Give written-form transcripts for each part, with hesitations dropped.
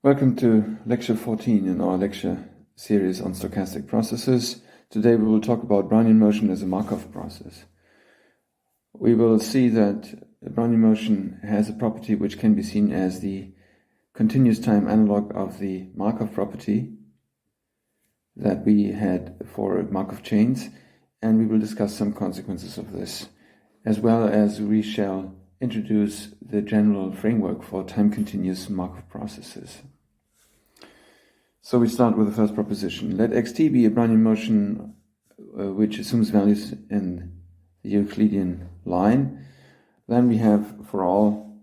Welcome to lecture 14 in our lecture series on stochastic processes. Today we will talk about Brownian motion as a Markov process. We will see that Brownian motion has a property which can be seen as the continuous time analog of the Markov property that we had for Markov chains, and we will discuss some consequences of this, as well as we shall introduce the general framework for time-continuous Markov processes. So we start with the first proposition. Let xt be a Brownian motion which assumes values in the Euclidean line. Then we have, for all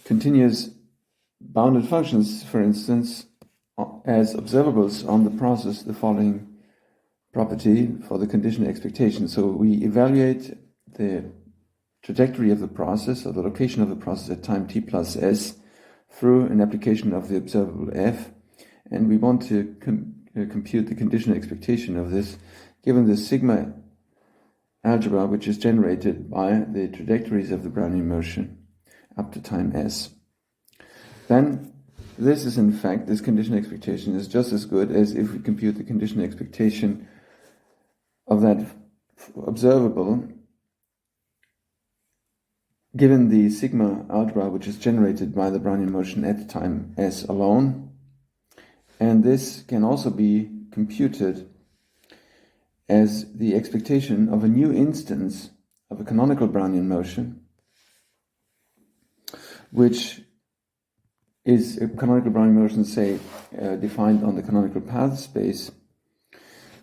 continuous bounded functions, for instance, as observables on the process, the following property for the conditional expectation. So we evaluate the trajectory of the process, or the location of the process at time t plus s, through an application of the observable f, and we want to compute the conditional expectation of this given the sigma algebra which is generated by the trajectories of the Brownian motion up to time s. Then this is, in fact, this conditional expectation is just as good as if we compute the conditional expectation of that observable given the sigma algebra which is generated by the Brownian motion at time s alone. And this can also be computed as the expectation of a new instance of a canonical Brownian motion, which is a canonical Brownian motion, say, defined on the canonical path space,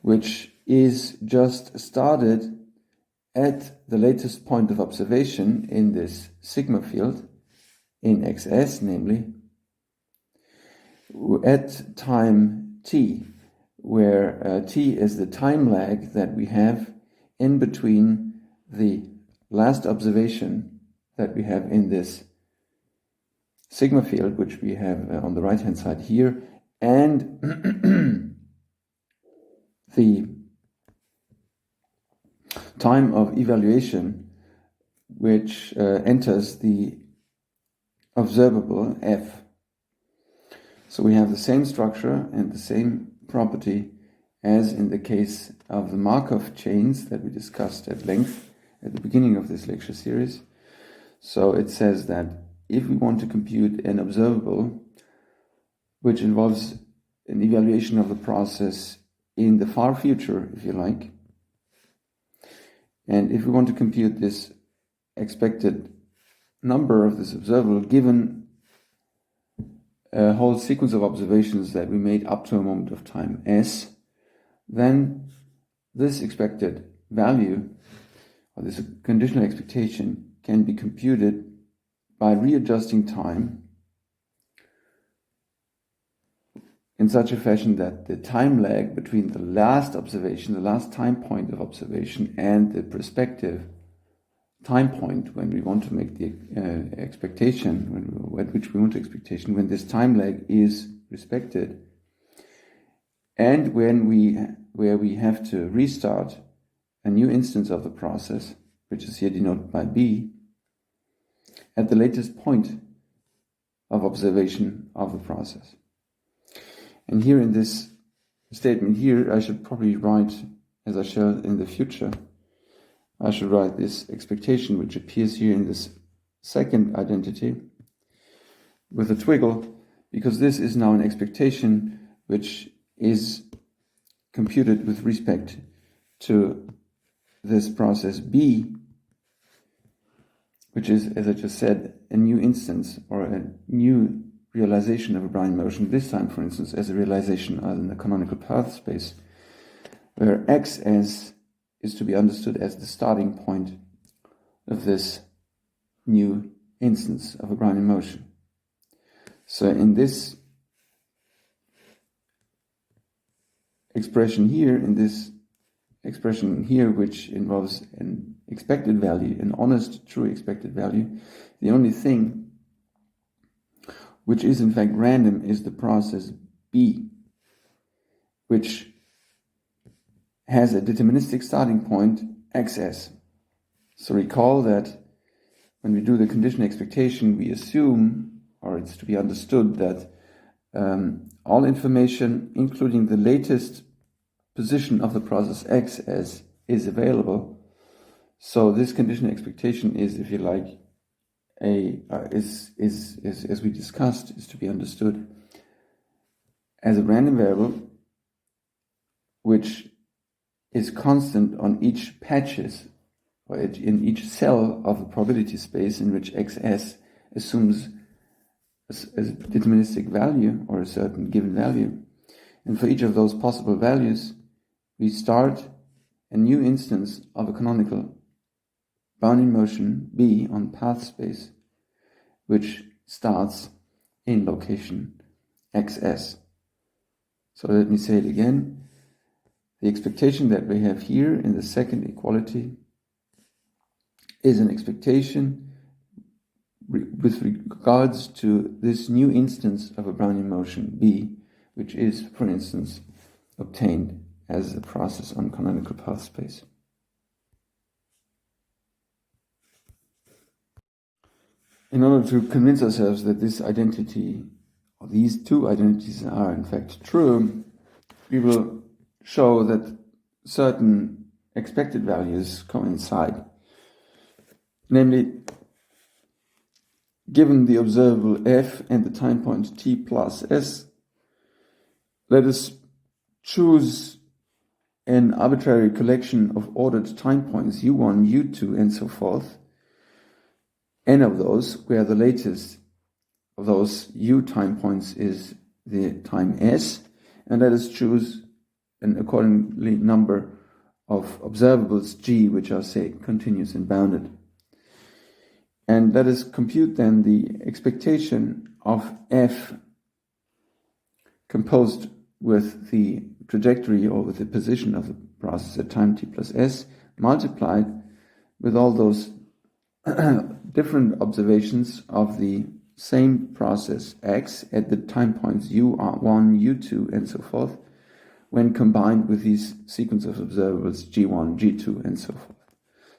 which is just started at the latest point of observation in this sigma field, in xs, namely, at time t, where t is the time lag that we have in between the last observation that we have in this sigma field, which we have on the right hand side here, and the time of evaluation which enters the observable f. So we have the same structure and the same property as in the case of the Markov chains that we discussed at length at the beginning of this lecture series. So it says that if we want to compute an observable which involves an evaluation of the process in the far future, if you like, and if we want to compute this expected number of this observable given a whole sequence of observations that we made up to a moment of time s, then this expected value, or this conditional expectation, can be computed by readjusting time in such a fashion that the time lag between the last observation, the last time point of observation, and the prospective time point when we want to make the expectation, at which we want to expectation, when this time lag is respected, and where we have to restart a new instance of the process, which is here denoted by b, at the latest point of observation of the process. And here in this statement here, I should probably write, as I shall in the future, I should write this expectation which appears here in this second identity with a twiggle, because this is now an expectation which is computed with respect to this process b, which is, as I just said, a new instance or a new realization of a Brownian motion, this time, for instance, as a realization in the canonical path space, where xs is to be understood as the starting point of this new instance of a Brownian motion. So in this expression here, which involves an expected value, an honest, true expected value, the only thing which is in fact random is the process b, which has a deterministic starting point xs. So recall that when we do the conditional expectation, we assume or it's to be understood that all information, including the latest position of the process X as is available. So this conditional expectation is, if you like, is as we discussed, is to be understood as a random variable which is constant on each patches or in each cell of the probability space in which XS assumes a deterministic value or a certain given value. And for each of those possible values, we start a new instance of a canonical bounding motion B on path space, which starts in location XS. So let me say it again. The expectation that we have here in the second equality is an expectation with regards to this new instance of a Brownian motion B, which is, for instance, obtained as a process on canonical path space. In order to convince ourselves that this identity, or these two identities are in fact true, we will show that certain expected values coincide. Namely, given the observable f and the time point t plus s, let us choose an arbitrary collection of ordered time points u1, u2, and so forth, n of those, where the latest of those u time points is the time s, and let us choose an accordingly number of observables g, which are, say, continuous and bounded. And let us compute then the expectation of f composed with the trajectory or with the position of the process at time t plus s multiplied with all those different observations of the same process x at the time points u1, u2, and so forth, when combined with these sequence of observables g1, g2, and so forth.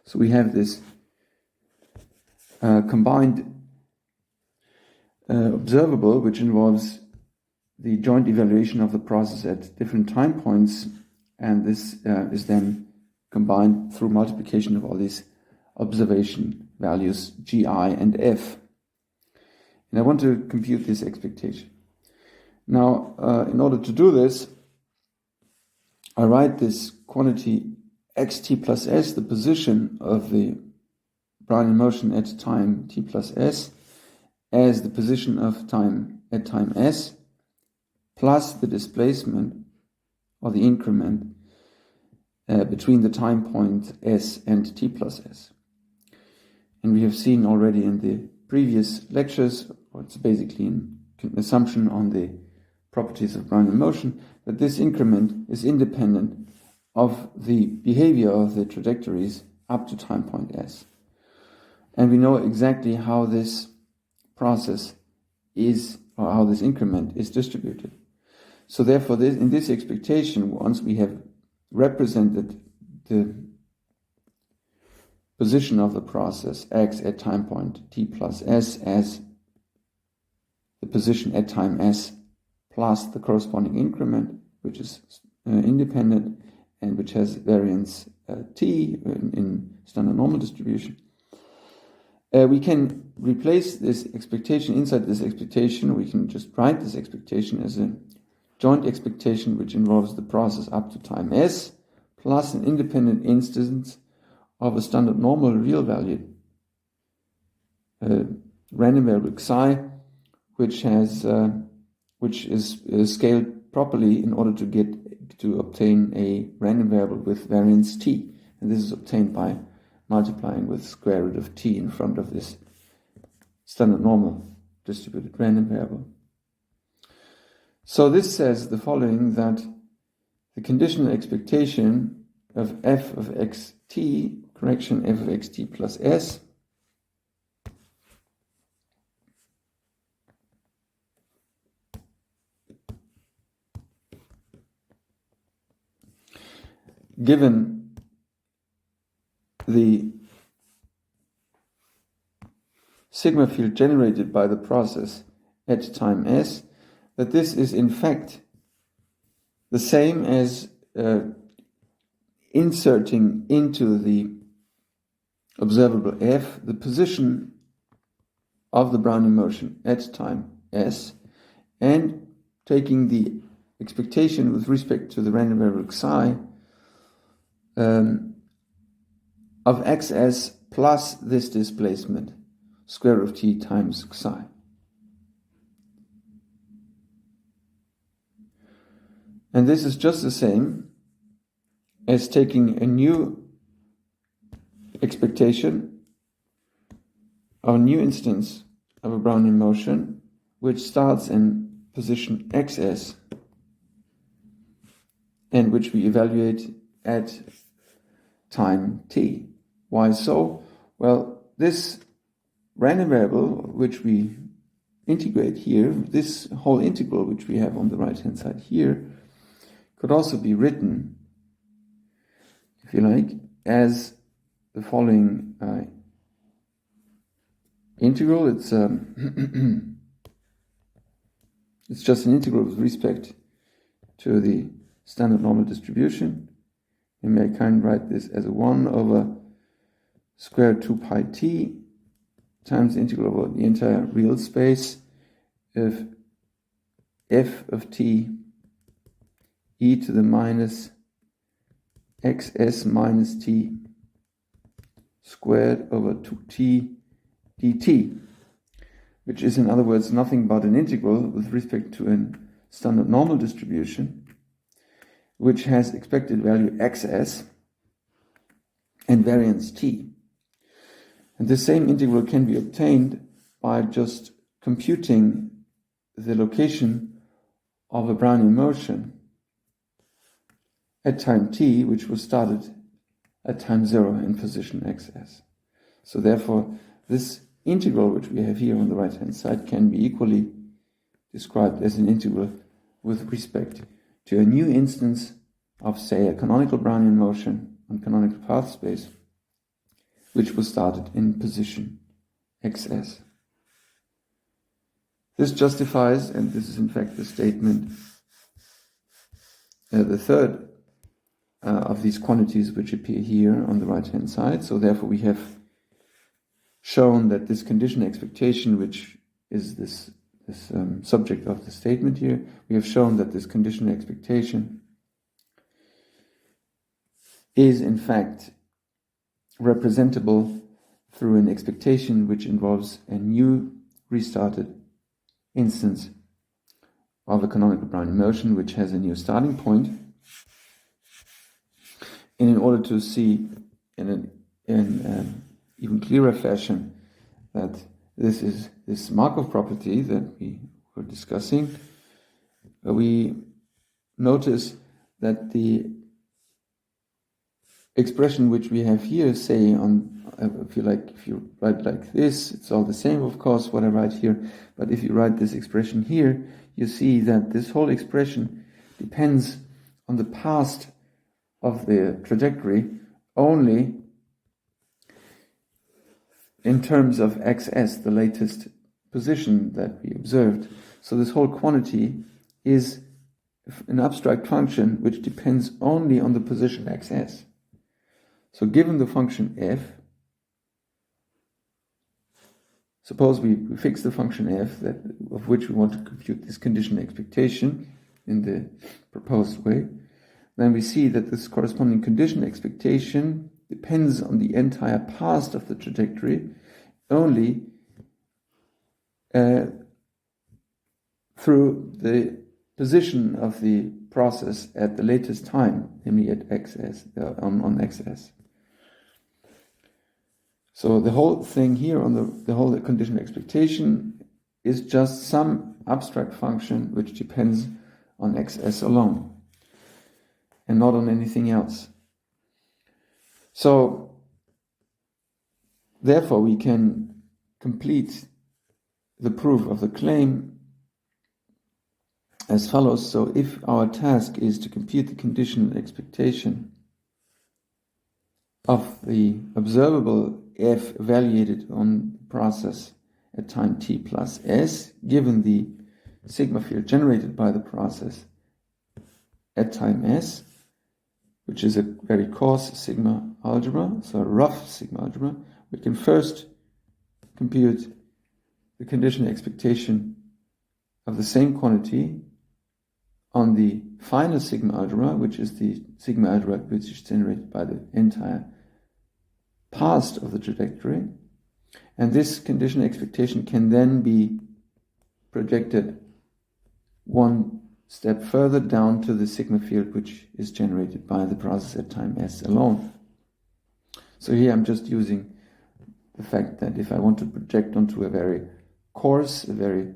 So we have this combined observable, which involves the joint evaluation of the process at different time points, and this is then combined through multiplication of all these observation values gi and f. And I want to compute this expectation. Now, in order to do this, I write this quantity xt plus s, the position of the Brownian motion at time t plus s, as the position of time at time s, plus the displacement or the increment between the time point s and t plus s. And we have seen already in the previous lectures, or it's basically an assumption on the properties of Brownian motion, that this increment is independent of the behavior of the trajectories up to time point s. And we know exactly how this process is, or how this increment is distributed. So therefore, in this expectation, once we have represented the position of the process x at time point t plus s as the position at time s plus the corresponding increment, which is independent and which has variance t in standard normal distribution, we can replace this expectation. Inside this expectation, we can just write this expectation as a joint expectation which involves the process up to time s plus an independent instance of a standard normal real valued random variable xi, which is scaled properly in order to obtain a random variable with variance t, and this is obtained by multiplying with square root of t in front of this standard normal distributed random variable. So this says the following, that the conditional expectation of f of xt, correction f of xt plus s, given the sigma field generated by the process at time s, that this is in fact the same as inserting into the observable f the position of the Brownian motion at time s, and taking the expectation with respect to the random variable xi of xs plus this displacement, square root of t times xi. And this is just the same as taking a new expectation of a new instance of a Brownian motion which starts in position xs and which we evaluate at time t. Why so? Well, this random variable which we integrate here, this whole integral which we have on the right hand side here, could also be written, if you like, as the following integral. It's it's just an integral with respect to the standard normal distribution. And I can write this as a 1 over square root 2 pi t times the integral over the entire real space of f of t e to the minus xs minus t squared over 2t dt, which is in other words nothing but an integral with respect to a standard normal distribution which has expected value xs and variance t. And the same integral can be obtained by just computing the location of a Brownian motion at time t, which was started at time 0 in position xs. So therefore, this integral which we have here on the right hand side can be equally described as an integral with respect to a new instance of, say, a canonical Brownian motion on canonical path space, which was started in position xs. This justifies, and this is in fact the statement, the third of these quantities which appear here on the right hand side. So therefore we have shown that this condition expectation, which is this subject of the statement here, we have shown that this condition expectation is in fact representable through an expectation which involves a new restarted instance of a canonical Brownian motion which has a new starting point. And in order to see in an even clearer fashion that this is this Markov property that we were discussing, we notice that the expression which we have here, say if you write like this, it's all the same, of course, what I write here. But if you write this expression here, you see that this whole expression depends on the past of the trajectory only in terms of xs, the latest position that we observed. So this whole quantity is an abstract function which depends only on the position xs. So given the function f, suppose we fix the function f of which we want to compute this condition expectation in the proposed way, then we see that this corresponding condition expectation depends on the entire past of the trajectory only through the position of the process at the latest time, namely at xs, on xs. So the whole thing here on the whole condition expectation is just some abstract function which depends on xs alone and not on anything else. So therefore we can complete the proof of the claim as follows. So if our task is to compute the conditional expectation of the observable f evaluated on the process at time t plus s, given the sigma field generated by the process at time s, which is a very coarse sigma algebra, so a rough sigma algebra, we can first compute the conditional expectation of the same quantity on the final sigma algebra, which is the sigma algebra which is generated by the entire past of the trajectory. And this conditional expectation can then be projected one step further down to the sigma field which is generated by the process at time s alone. So here I'm just using the fact that if I want to project onto a very coarse, a very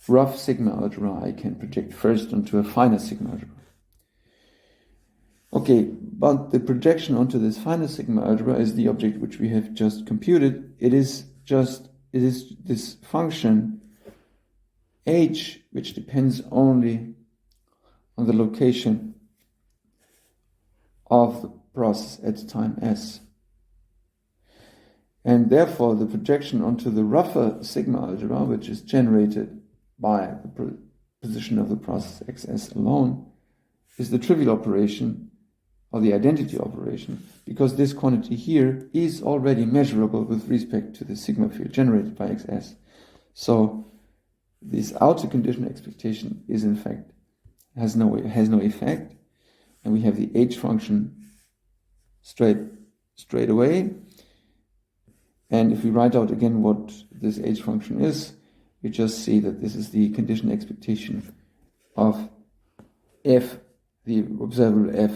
rough sigma algebra, I can project first onto a finer sigma algebra. Okay, but the projection onto this finer sigma algebra is the object which we have just computed. It is this function h which depends only on the location of the process at time s. And therefore the projection onto the rougher sigma algebra, which is generated by the position of the process xs alone, is the trivial operation or the identity operation, because this quantity here is already measurable with respect to the sigma field generated by xs. So this outer conditional expectation is in fact has no effect, and we have the h function straight away. And if we write out again what this h function is, we just see that this is the conditional expectation of f, the observable f,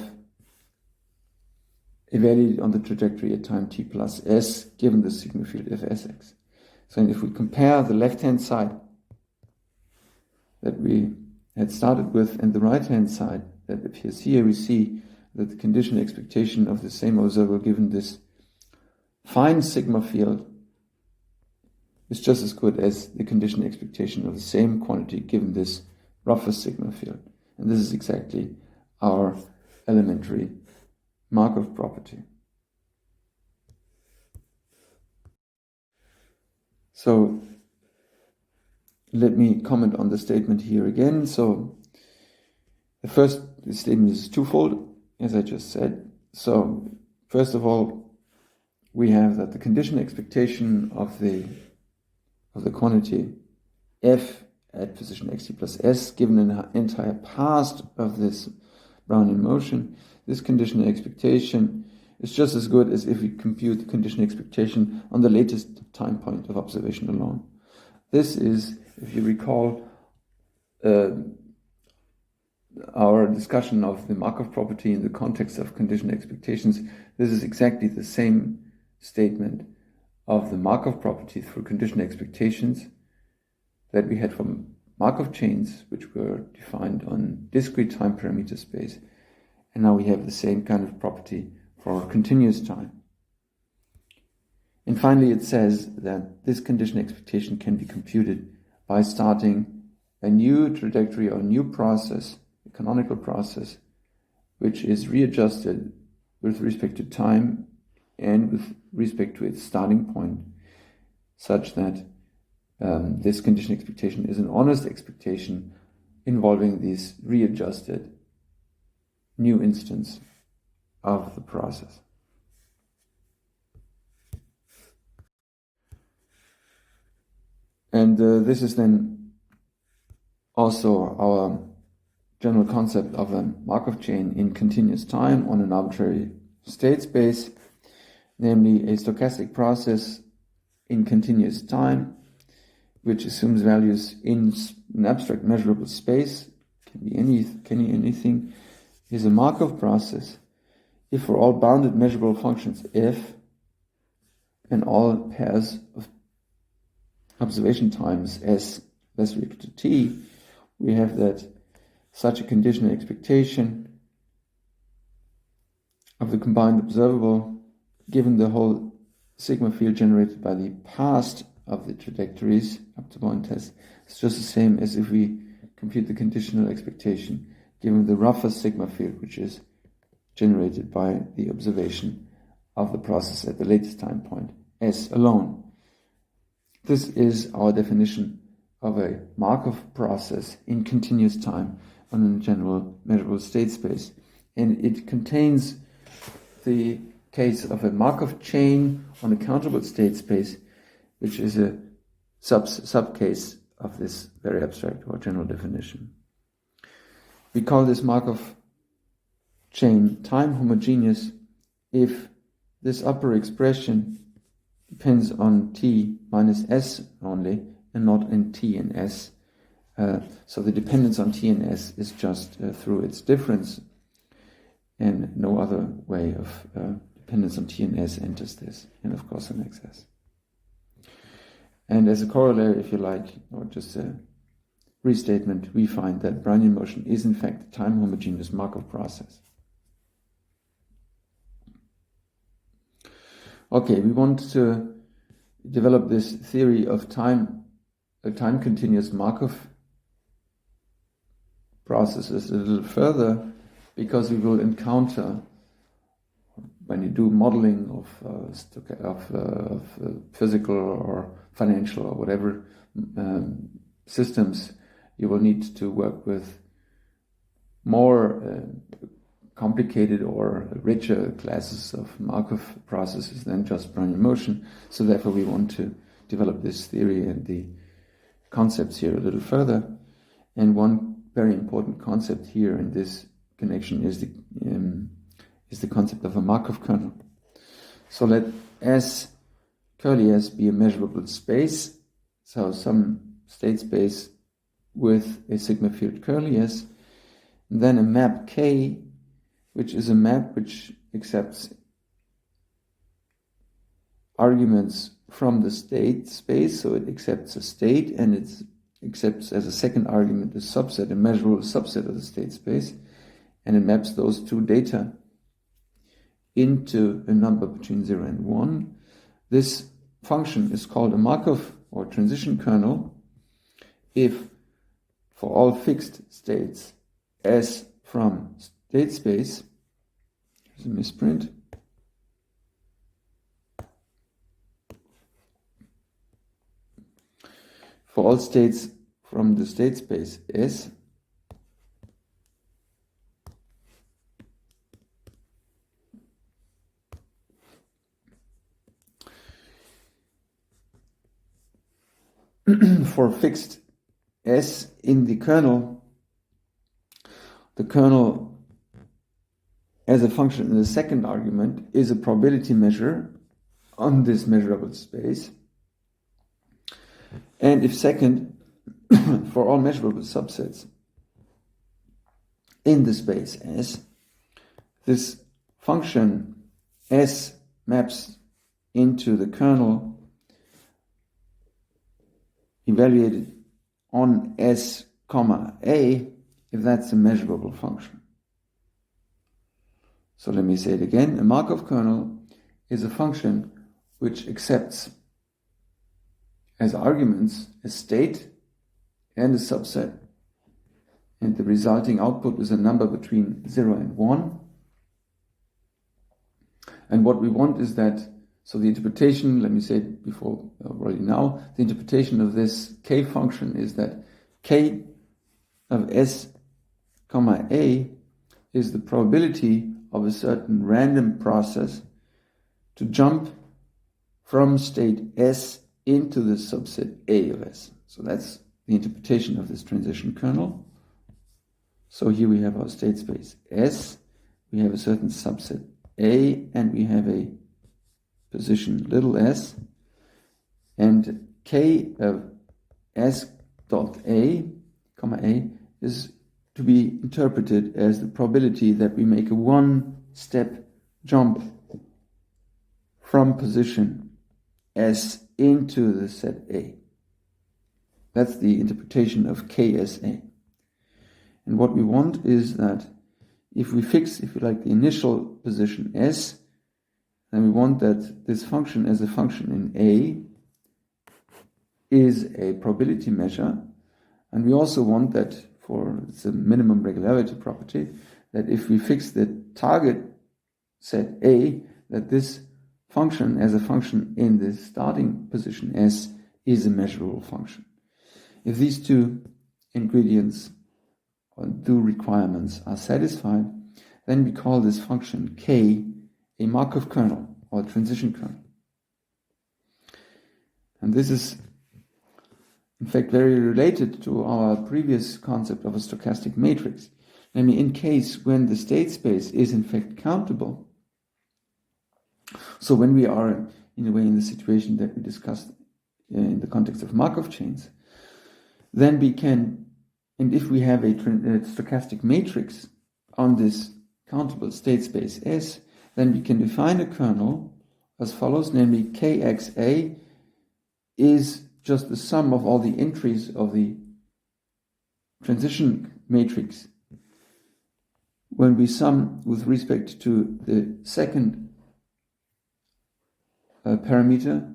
evaluated on the trajectory at time t plus s, given the sigma field fsx. So if we compare the left-hand side that we had started with and the right-hand side that appears here, we see that the conditional expectation of the same observer given this fine sigma field is just as good as the conditional expectation of the same quantity given this rougher sigma field. And this is exactly our elementary Markov property. So let me comment on the statement here again. So the first statement is twofold, as I just said. So first of all, we have that the conditional expectation of the quantity f at position xt plus s, given an entire past of this Brownian motion, this conditional expectation is just as good as if we compute the conditional expectation on the latest time point of observation alone. This is, if you recall, our discussion of the Markov property in the context of conditional expectations. This is exactly the same statement of the Markov property through conditional expectations that we had from Markov chains, which were defined on discrete time parameter space. And now we have the same kind of property for continuous time. And finally, it says that this conditional expectation can be computed by starting a new trajectory or new process, a canonical process, which is readjusted with respect to time and with respect to its starting point, such that this conditional expectation is an honest expectation involving this readjusted new instance of the process. And this is then also our general concept of a Markov chain in continuous time on an arbitrary state space, namely a stochastic process in continuous time, which assumes values in an abstract measurable space, can be anything, is a Markov process if for all bounded measurable functions f and all pairs of observation times s less or equal to t, we have that such a conditional expectation of the combined observable given the whole sigma field generated by the past of the trajectories up to point s is just the same as if we compute the conditional expectation given the rougher sigma field which is generated by the observation of the process at the latest time point s alone. This is our definition of a Markov process in continuous time on a general measurable state space. And it contains the case of a Markov chain on a countable state space, which is a subcase of this very abstract or general definition. We call this Markov chain time homogeneous if this upper expression depends on t minus s only and not in t and s. So the dependence on t and s is just through its difference, and no other way of dependence on t and s enters this, and of course an excess. And as a corollary, if you like, or just a restatement, we find that Brownian motion is in fact a time homogeneous Markov process. Okay, we want to develop this theory of time, a time continuous Markov processes a little further, because we will encounter, when you do modeling of physical or financial or whatever systems, you will need to work with more complicated or richer classes of Markov processes than just Brownian motion. So therefore we want to develop this theory and the concepts here a little further. And one very important concept here in this connection is the concept of a Markov kernel. So let S curly S be a measurable space, so some state space with a sigma field curly S, and then a map K, which is a map which accepts arguments from the state space, so it accepts a state and it accepts as a second argument a subset, a measurable subset of the state space, and it maps those two data into a number between 0 and 1. This function is called a Markov or transition kernel if for all fixed states S from state space, here's a misprint, for all states from the state space S, for fixed S in the kernel as a function in the second argument is a probability measure on this measurable space. And if second, for all measurable subsets in the space S, this function S maps into the kernel evaluated on S, A, if that's a measurable function. So let me say it again. A Markov kernel is a function which accepts as arguments a state and a subset, and the resulting output is a number between 0 and 1. And what we want is that, so the interpretation, let me say it before already now, the interpretation of this K function is that K of S, A is the probability of a certain random process to jump from state S into the subset A of S. So that's the interpretation of this transition kernel. So here we have our state space S, we have a certain subset A, and we have a position little s, and K of S dot A, A is to be interpreted as the probability that we make a one-step jump from position S into the set A. That's the interpretation of KSA. And what we want is that if we fix, if you like, the initial position S, then we want that this function as a function in A is a probability measure. And we also want that, for the minimum regularity property, that if we fix the target set A, that this function as a function in the starting position S is a measurable function. If these two ingredients or two requirements are satisfied, then we call this function k a Markov kernel or transition kernel. And this is in fact very related to our previous concept of a stochastic matrix. Namely, in case when the state space is in fact countable, so when we are in a way in the situation that we discussed in the context of Markov chains, then we can, and if we have a stochastic matrix on this countable state space S, then we can define a kernel as follows, namely kxa is just the sum of all the entries of the transition matrix when we sum with respect to the second parameter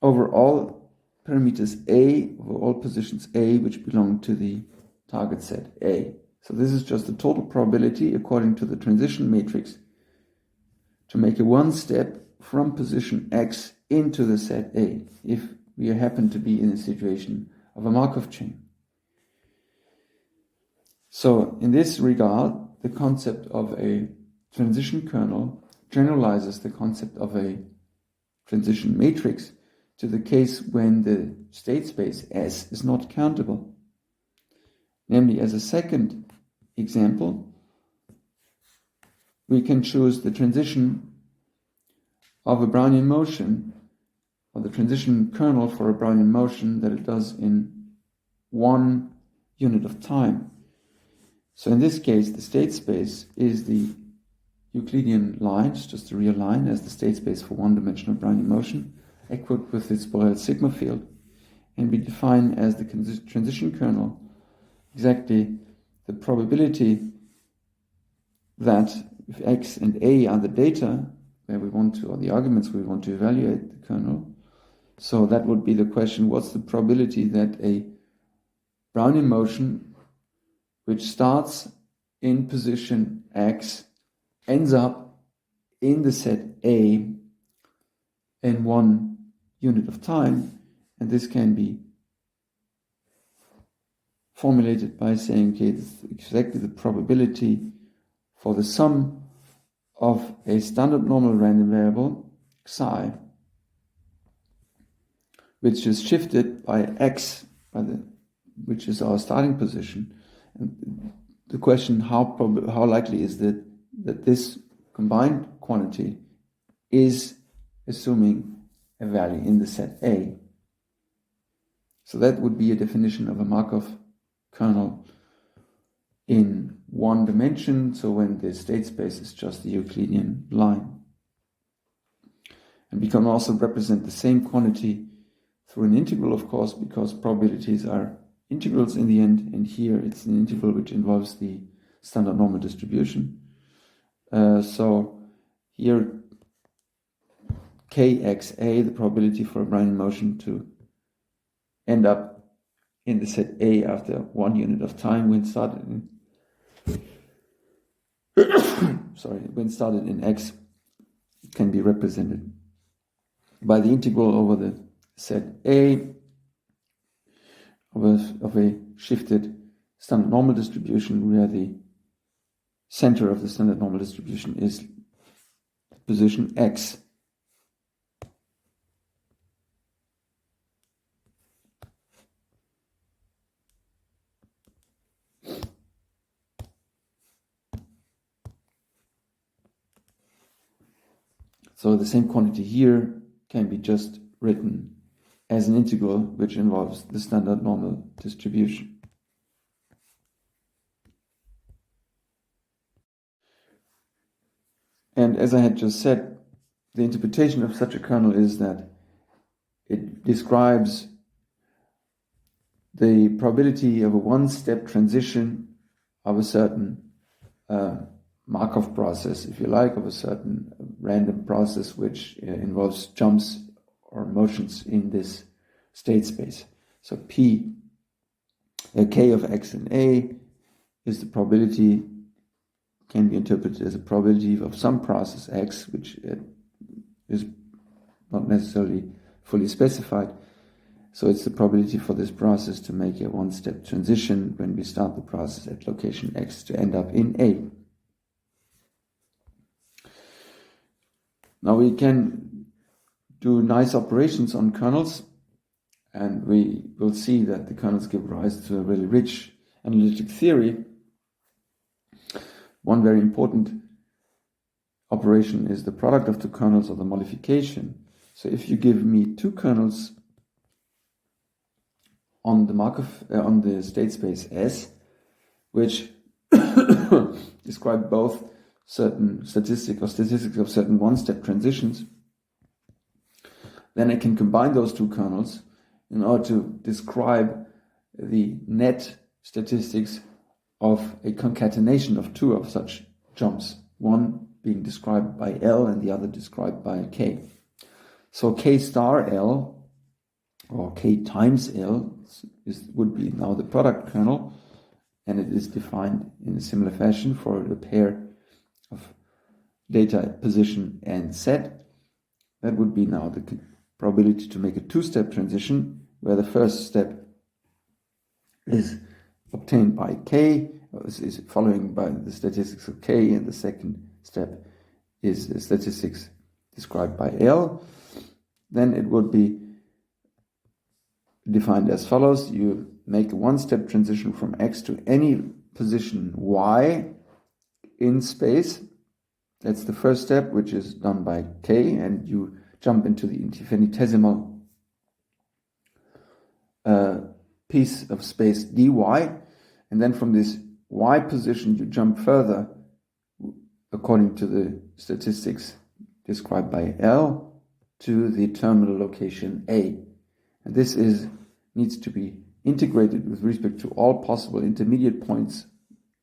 over all parameters A, over all positions A, which belong to the target set A. So this is just the total probability according to the transition matrix to make a one step from position X into the set A, if we happen to be in a situation of a Markov chain. So in this regard, the concept of a transition kernel generalizes the concept of a transition matrix to the case when the state space S is not countable. Namely, as a second example, we can choose the transition of a Brownian motion, or the transition kernel for a Brownian motion that it does in one unit of time. So in this case, the state space is the Euclidean line, it's just a real line as the state space for one-dimensional Brownian motion, equipped with its Borel sigma field. And we define as the transition kernel exactly the probability that if X and A are the data where we want to, or the arguments we want to evaluate the kernel, so that would be the question, what's the probability that a Brownian motion which starts in position X ends up in the set A in one unit of time, and this can be formulated by saying, okay, this is exactly the probability for the sum of a standard normal random variable psi, which is shifted by X, which is our starting position. And the question, how likely is that this combined quantity is assuming a value in the set A. So that would be a definition of a Markov kernel in one dimension, so when the state space is just the Euclidean line. And we can also represent the same quantity through an integral, of course, because probabilities are integrals in the end, and here it's an integral which involves the standard normal distribution. So here kxa, the probability for a Brownian motion to end up in the set A after one unit of time when started in X, can be represented by the integral over the set A of a shifted standard normal distribution, where the center of the standard normal distribution is position X. So the same quantity here can be just written as an integral which involves the standard normal distribution. And as I had just said, the interpretation of such a kernel is that it describes the probability of a one-step transition of a certain Markov process, if you like, of a certain random process which involves jumps or motions in this state space. So K of X and A is the probability, can be interpreted as a probability of some process X, which is not necessarily fully specified, So it's the probability for this process to make a one-step transition when we start the process at location X to end up in A. Now we can do nice operations on kernels, and we will see that the kernels give rise to a really rich analytic theory. One very important operation is the product of the kernels or the modification. So if you give me two kernels on the Markov on the state space S, which describe both certain statistics of certain one-step transitions, then I can combine those two kernels in order to describe the net statistics of a concatenation of two of such jumps, one being described by L and the other described by K. So K star L, or K times L, would be now the product kernel, and it is defined in a similar fashion for a pair of data position and set. That would be now the probability to make a two-step transition, where the first step is obtained by K, is following by the statistics of K, and the second step is the statistics described by L. Then it would be defined as follows. You make a one-step transition from X to any position Y in space. That's the first step, which is done by K, and you jump into the infinitesimal piece of space dy, and then from this Y position you jump further according to the statistics described by L to the terminal location A. And this needs to be integrated with respect to all possible intermediate points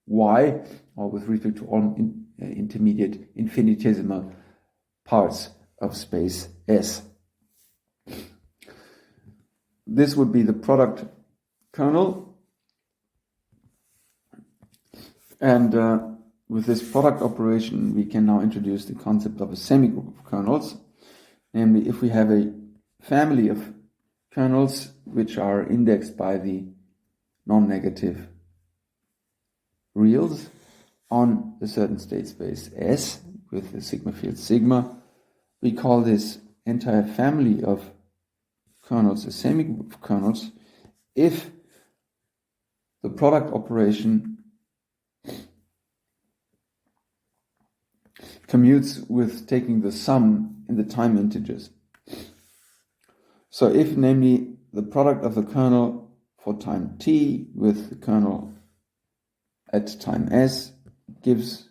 Y, or with respect to all intermediate infinitesimal parts of space S. This would be the product kernel, and with this product operation we can now introduce the concept of a semigroup of kernels. Namely, if we have a family of kernels which are indexed by the non-negative reals on a certain state space S with the sigma field sigma, we call this entire family of kernels a semigroup of kernels if the product operation commutes with taking the sum in the time integers. So if, namely, the product of the kernel for time t with the kernel at time s gives,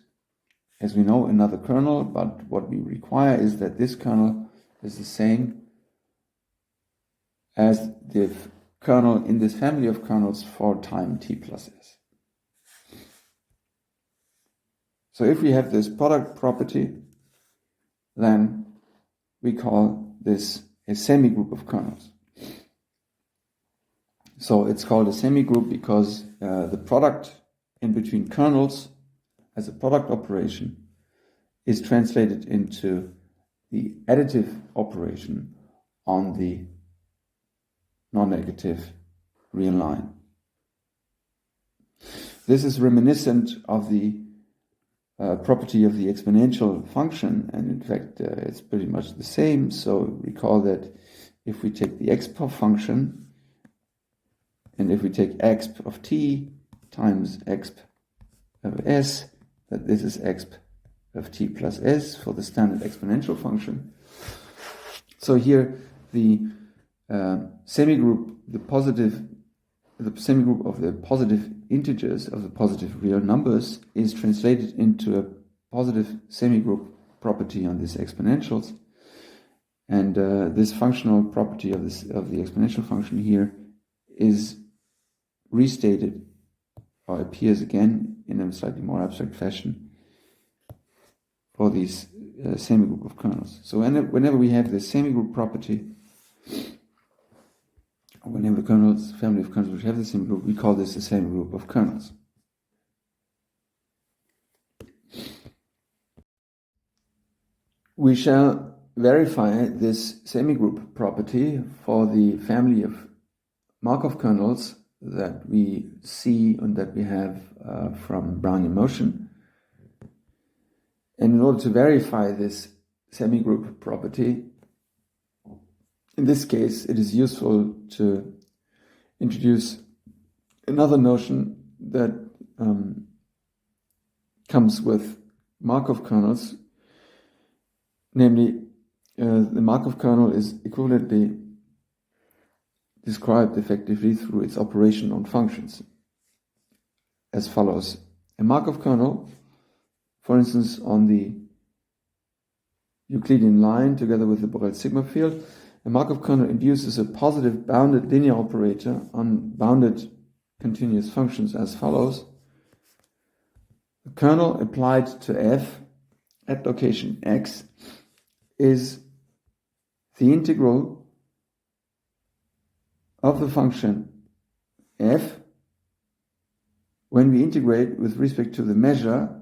as we know, another kernel, but what we require is that this kernel is the same as the kernel in this family of kernels for time t plus s. So if we have this product property, then we call this a semigroup of kernels. So it's called a semigroup because the product in between kernels as a product operation is translated into the additive operation on the non-negative real line. This is reminiscent of the property of the exponential function, and in fact it's pretty much the same. So recall that if we take the exp function, and if we take exp of t times exp of s, that this is exp of t plus s for the standard exponential function. So here the semigroup, the semigroup of the positive integers, of the positive real numbers, is translated into a positive semigroup property on these exponentials, and this functional property of the exponential function here is restated, or appears again in a slightly more abstract fashion for these semigroup of kernels. So whenever we have this semigroup property, whenever the kernels, family of kernels which have the semigroup, we call this a semigroup of kernels. We shall verify this semigroup property for the family of Markov kernels that we see and that we have from Brownian motion. And in order to verify this semigroup property, in this case, it is useful to introduce another notion that comes with Markov kernels, namely the Markov kernel is equivalently described effectively through its operation on functions as follows. A Markov kernel, for instance, on the Euclidean line together with the Borel sigma field, a Markov kernel induces a positive bounded linear operator on bounded continuous functions as follows. The kernel applied to f at location x is the integral of the function f when we integrate with respect to the measure,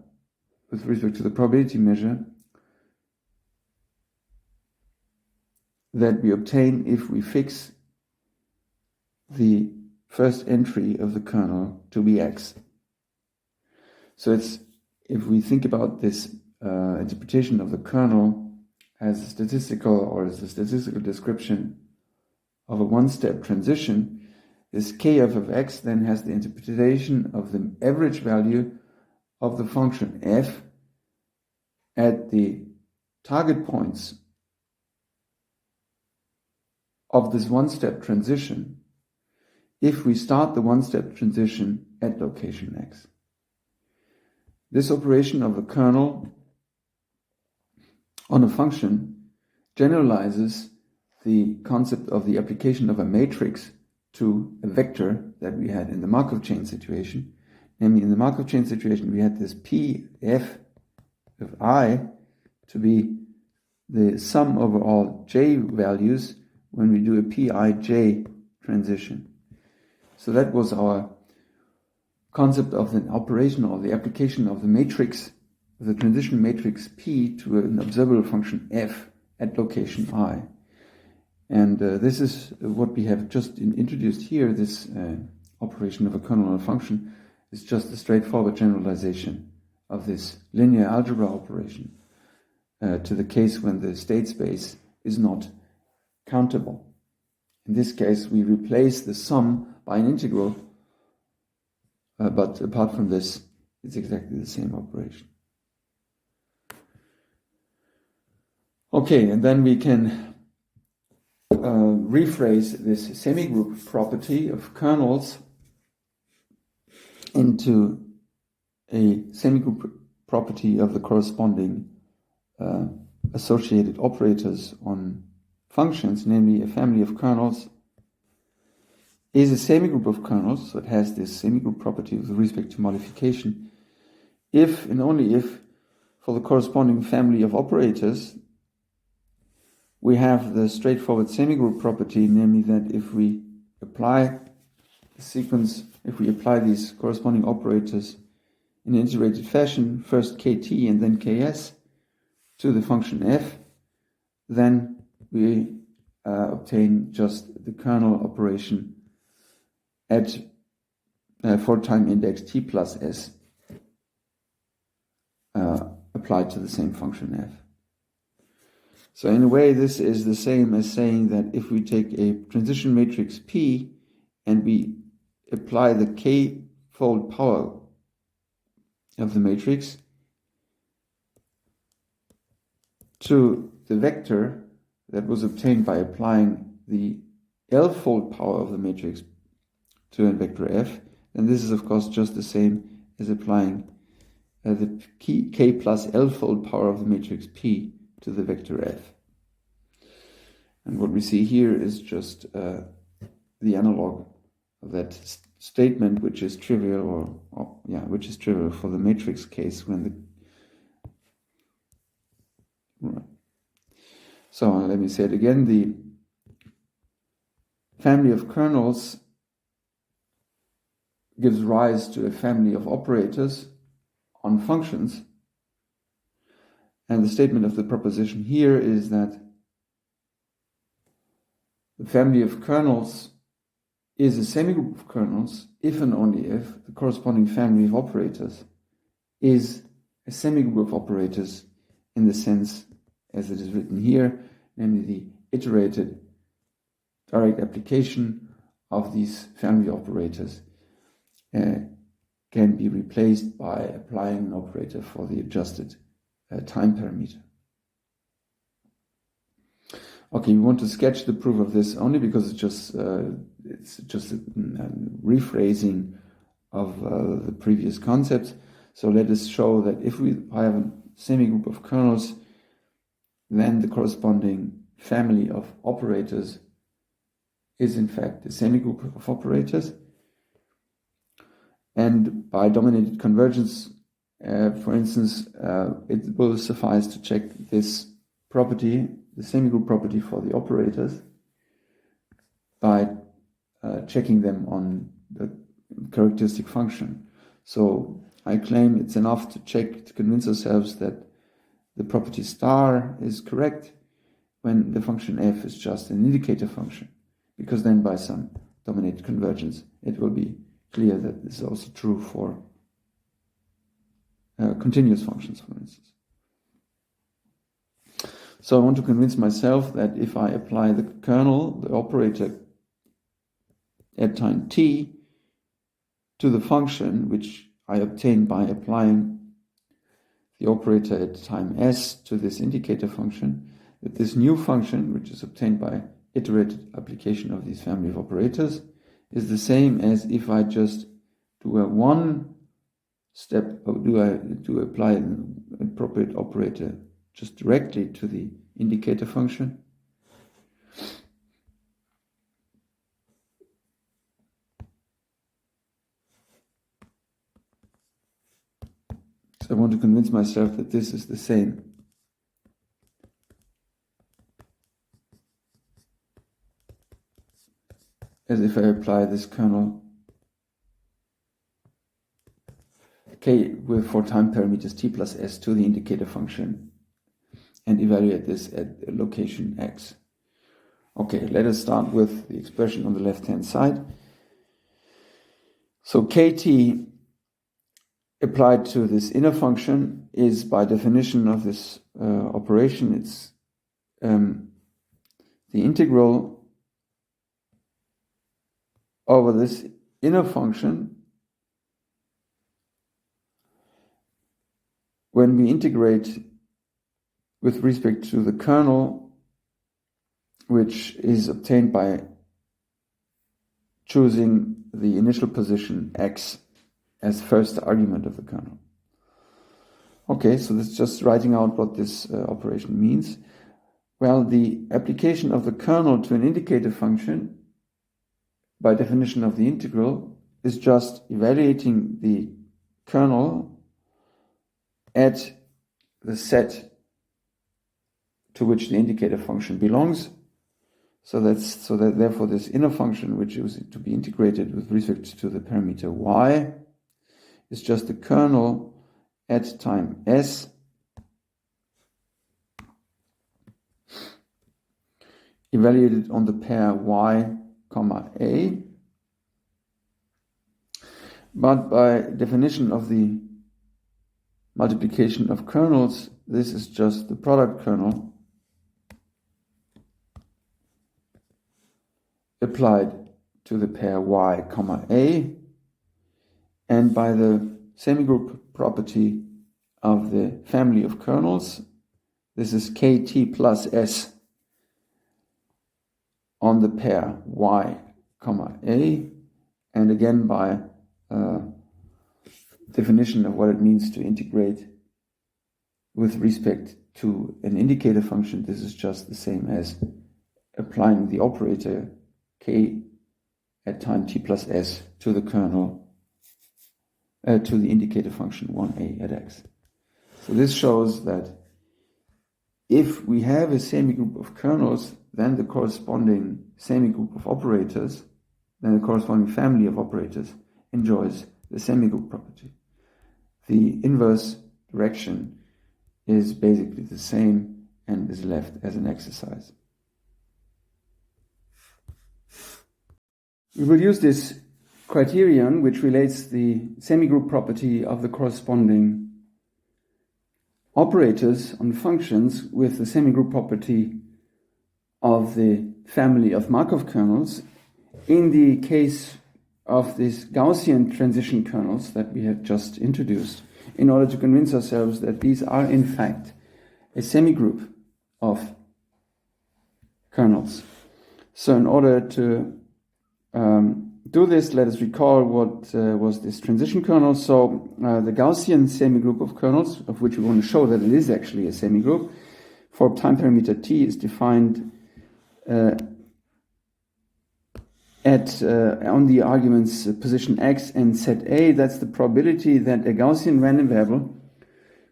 with respect to the probability measure that we obtain if we fix the first entry of the kernel to be x. So if we think about this interpretation of the kernel as a statistical or as a statistical description of a one-step transition, this kf of x then has the interpretation of the average value of the function f at the target points of this one-step transition if we start the one-step transition at location x. This operation of the kernel on a function generalizes the concept of the application of a matrix to a vector that we had in the Markov chain situation. Namely, in the Markov chain situation, we had this p f of I to be the sum over all j values when we do a pij transition. So that was our concept of the operation or the application of the matrix, the transition matrix P to an observable function f at location I. And this is what we have just introduced here. This operation of a kernel on a function is just a straightforward generalization of this linear algebra operation to the case when the state space is not countable. In this case, we replace the sum by an integral, but apart from this, it's exactly the same operation. Okay, and then we can rephrase this semigroup property of kernels into a semigroup property of the corresponding associated operators on functions, namely a family of kernels is a semigroup of kernels, so it has this semigroup property with respect to modification, if and only if for the corresponding family of operators we have the straightforward semigroup property, namely that if we apply the sequence, if we apply these corresponding operators in an iterated fashion, first kt and then ks, to the function f, then we obtain just the kernel operation at for time index t plus s applied to the same function f. So in a way, this is the same as saying that if we take a transition matrix P and we apply the k-fold power of the matrix to the vector that was obtained by applying the L-fold power of the matrix to a vector f, then this is of course just the same as applying the k plus L-fold power of the matrix P to the vector f. And what we see here is just the analog of that statement, which is trivial, which is trivial for the matrix case when the. So let me say it again: the family of kernels gives rise to a family of operators on functions. And the statement of the proposition here is that the family of kernels is a semigroup of kernels if and only if the corresponding family of operators is a semigroup of operators in the sense as it is written here, namely the iterated direct application of these family operators can be replaced by applying an operator for the adjusted time parameter. Okay, we want to sketch the proof of this only because it's just a rephrasing of the previous concepts. So let us show that if I have a semigroup of kernels, then the corresponding family of operators is in fact a semigroup of operators. And by dominated convergence, for instance, it will suffice to check this property, the semigroup property for the operators, by checking them on the characteristic function. So I claim it's enough to convince ourselves that the property star is correct when the function f is just an indicator function, because then by some dominated convergence it will be clear that this is also true for continuous functions, for instance. So I want to convince myself that if I apply the kernel, the operator at time t, to the function which I obtain by applying the operator at time s to this indicator function, that this new function, which is obtained by iterated application of these family of operators, is the same as if I just do a one step, or do apply an appropriate operator just directly to the indicator function. So I want to convince myself that this is the same as if I apply this kernel k with for time parameters t plus s to the indicator function and evaluate this at location x. Okay, let us start with the expression on the left-hand side. So kt applied to this inner function is, by definition of this operation, it's the integral over this inner function when we integrate with respect to the kernel, which is obtained by choosing the initial position x as first argument of the kernel. Okay, so this is just writing out what this operation means. Well, the application of the kernel to an indicator function, by definition of the integral, is just evaluating the kernel at the set to which the indicator function belongs. So that therefore this inner function, which is to be integrated with respect to the parameter y, is just the kernel at time s evaluated on the pair y, a. But by definition of the multiplication of kernels, this is just the product kernel applied to the pair y, a, and by the semigroup property of the family of kernels, this is kt plus s on the pair y, a, and again by definition of what it means to integrate with respect to an indicator function, this is just the same as applying the operator k at time t plus s to the kernel, to the indicator function 1a at x. So this shows that if we have a semigroup of kernels, then the corresponding semigroup of operators, then the corresponding family of operators enjoys the semigroup property. The inverse direction is basically the same and is left as an exercise. We will use this criterion, which relates the semigroup property of the corresponding operators on functions with the semigroup property of the family of Markov kernels in the case of these Gaussian transition kernels that we have just introduced, in order to convince ourselves that these are in fact a semigroup of kernels. So in order to do this, let us recall what was this transition kernel. So the Gaussian semigroup of kernels, of which we want to show that it is actually a semigroup, for time parameter t is defined on the arguments position x and set a. That's the probability that a Gaussian random variable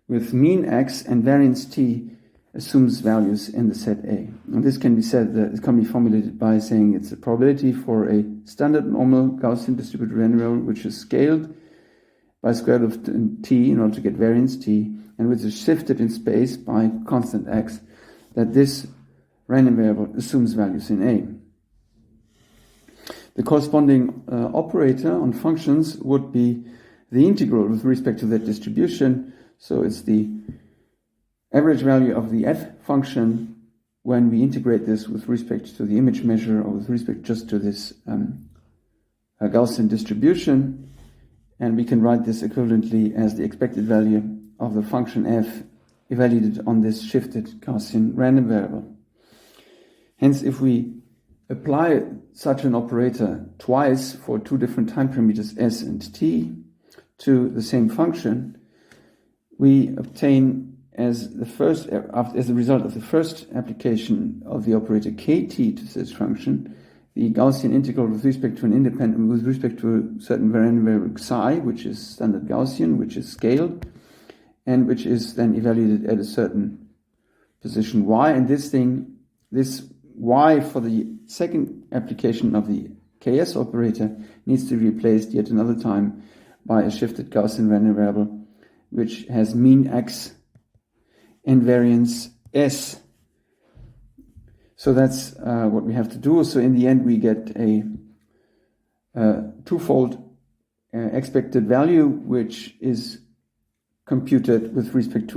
with mean x and variance t assumes values in the set A. And this can be said, it can be formulated by saying it's a probability for a standard normal Gaussian distributed random variable which is scaled by square root of t in order to get variance t, and which is shifted in space by constant x, that this random variable assumes values in A. The corresponding operator on functions would be the integral with respect to that distribution. So it's the average value of the f function when we integrate this with respect to the image measure or with respect just to this Gaussian distribution. And we can write this equivalently as the expected value of the function f evaluated on this shifted Gaussian random variable. Hence, if we apply such an operator twice for two different time parameters s and t to the same function, we obtain as a result of the first application of the operator kt to this function, the Gaussian integral with respect to a certain random variable psi, which is standard Gaussian, which is scaled, and which is then evaluated at a certain position y. And this y for the second application of the ks operator needs to be replaced yet another time by a shifted Gaussian random variable which has mean x and variance s. So that's what we have to do. So in the end we get a twofold expected value which is computed with respect to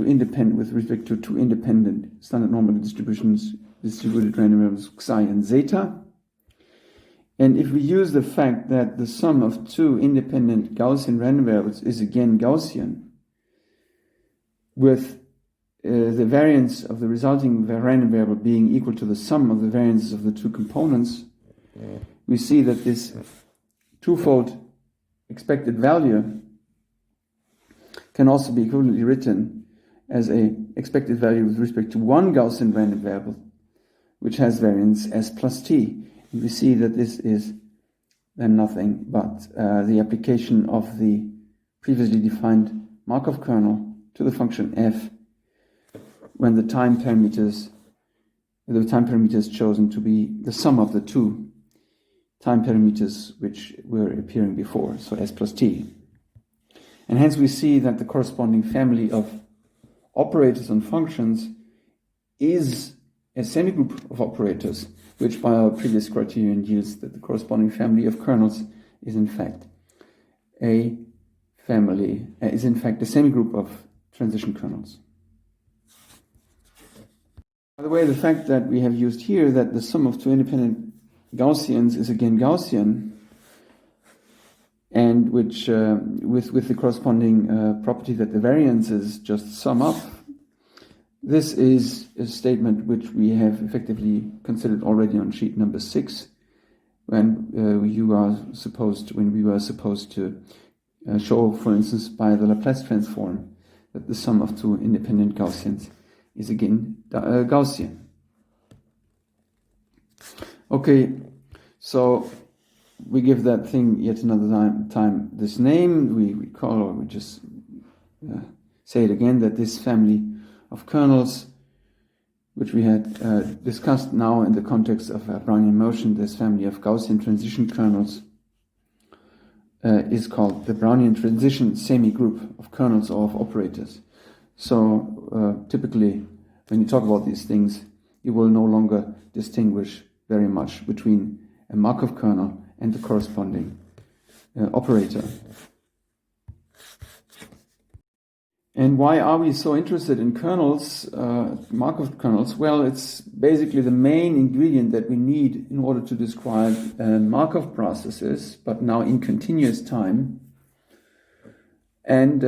two independent standard normal distributions, distributed random variables psi and zeta. And if we use the fact that the sum of two independent Gaussian random variables is again Gaussian, with the variance of the resulting random variable being equal to the sum of the variances of the two components, we see that this twofold expected value can also be equivalently written as a expected value with respect to one Gaussian random variable which has variance s plus t. And we see that this is then nothing but the application of the previously defined Markov kernel to the function f when the time parameters chosen to be the sum of the two time parameters which were appearing before, so s plus t. And hence we see that the corresponding family of operators on functions is a semigroup of operators, which by our previous criterion yields that the corresponding family of kernels is in fact a semigroup of transition kernels. By the way, the fact that we have used here that the sum of two independent Gaussians is again Gaussian, and which with the corresponding property that the variances just sum up, this is a statement which we have effectively considered already on sheet number 6, when we were supposed to show, for instance, by the Laplace transform, that the sum of two independent Gaussians is again Gaussian. Okay, so we give that thing yet another time this name. We recall, or we just say it again, that this family of kernels, which we had discussed now in the context of Brownian motion, this family of Gaussian transition kernels, is called the Brownian transition semigroup of kernels or of operators. So typically, when you talk about these things, you will no longer distinguish very much between a Markov kernel and the corresponding operator. And why are we so interested in kernels, Markov kernels? Well, it's basically the main ingredient that we need in order to describe Markov processes, but now in continuous time, and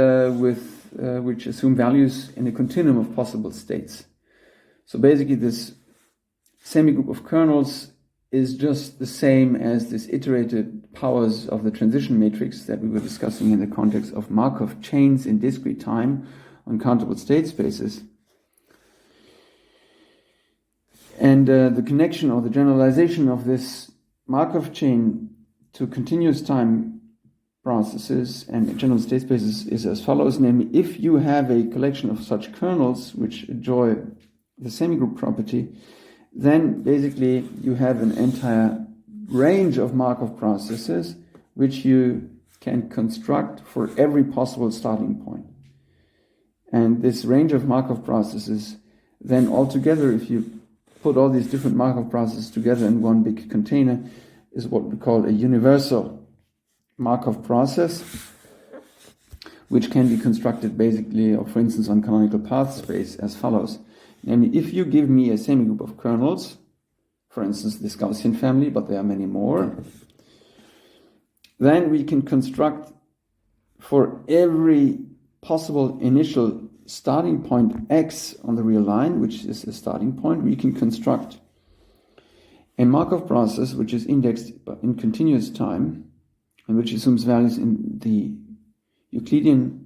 which assume values in a continuum of possible states. So basically, this semigroup of kernels is just the same as this iterated powers of the transition matrix that we were discussing in the context of Markov chains in discrete time on countable state spaces. And the connection or the generalization of this Markov chain to continuous time processes and general state spaces is as follows. Namely, if you have a collection of such kernels which enjoy the semigroup property, then basically you have an entire range of Markov processes which you can construct for every possible starting point. And this range of Markov processes, then altogether, if you put all these different Markov processes together in one big container, is what we call a universal Markov process, which can be constructed basically, or for instance, on canonical path space as follows. Namely, if you give me a semigroup of kernels, for instance, this Gaussian family, but there are many more, then we can construct for every possible initial starting point x on the real line, which is a starting point, we can construct a Markov process which is indexed in continuous time and which assumes values in the Euclidean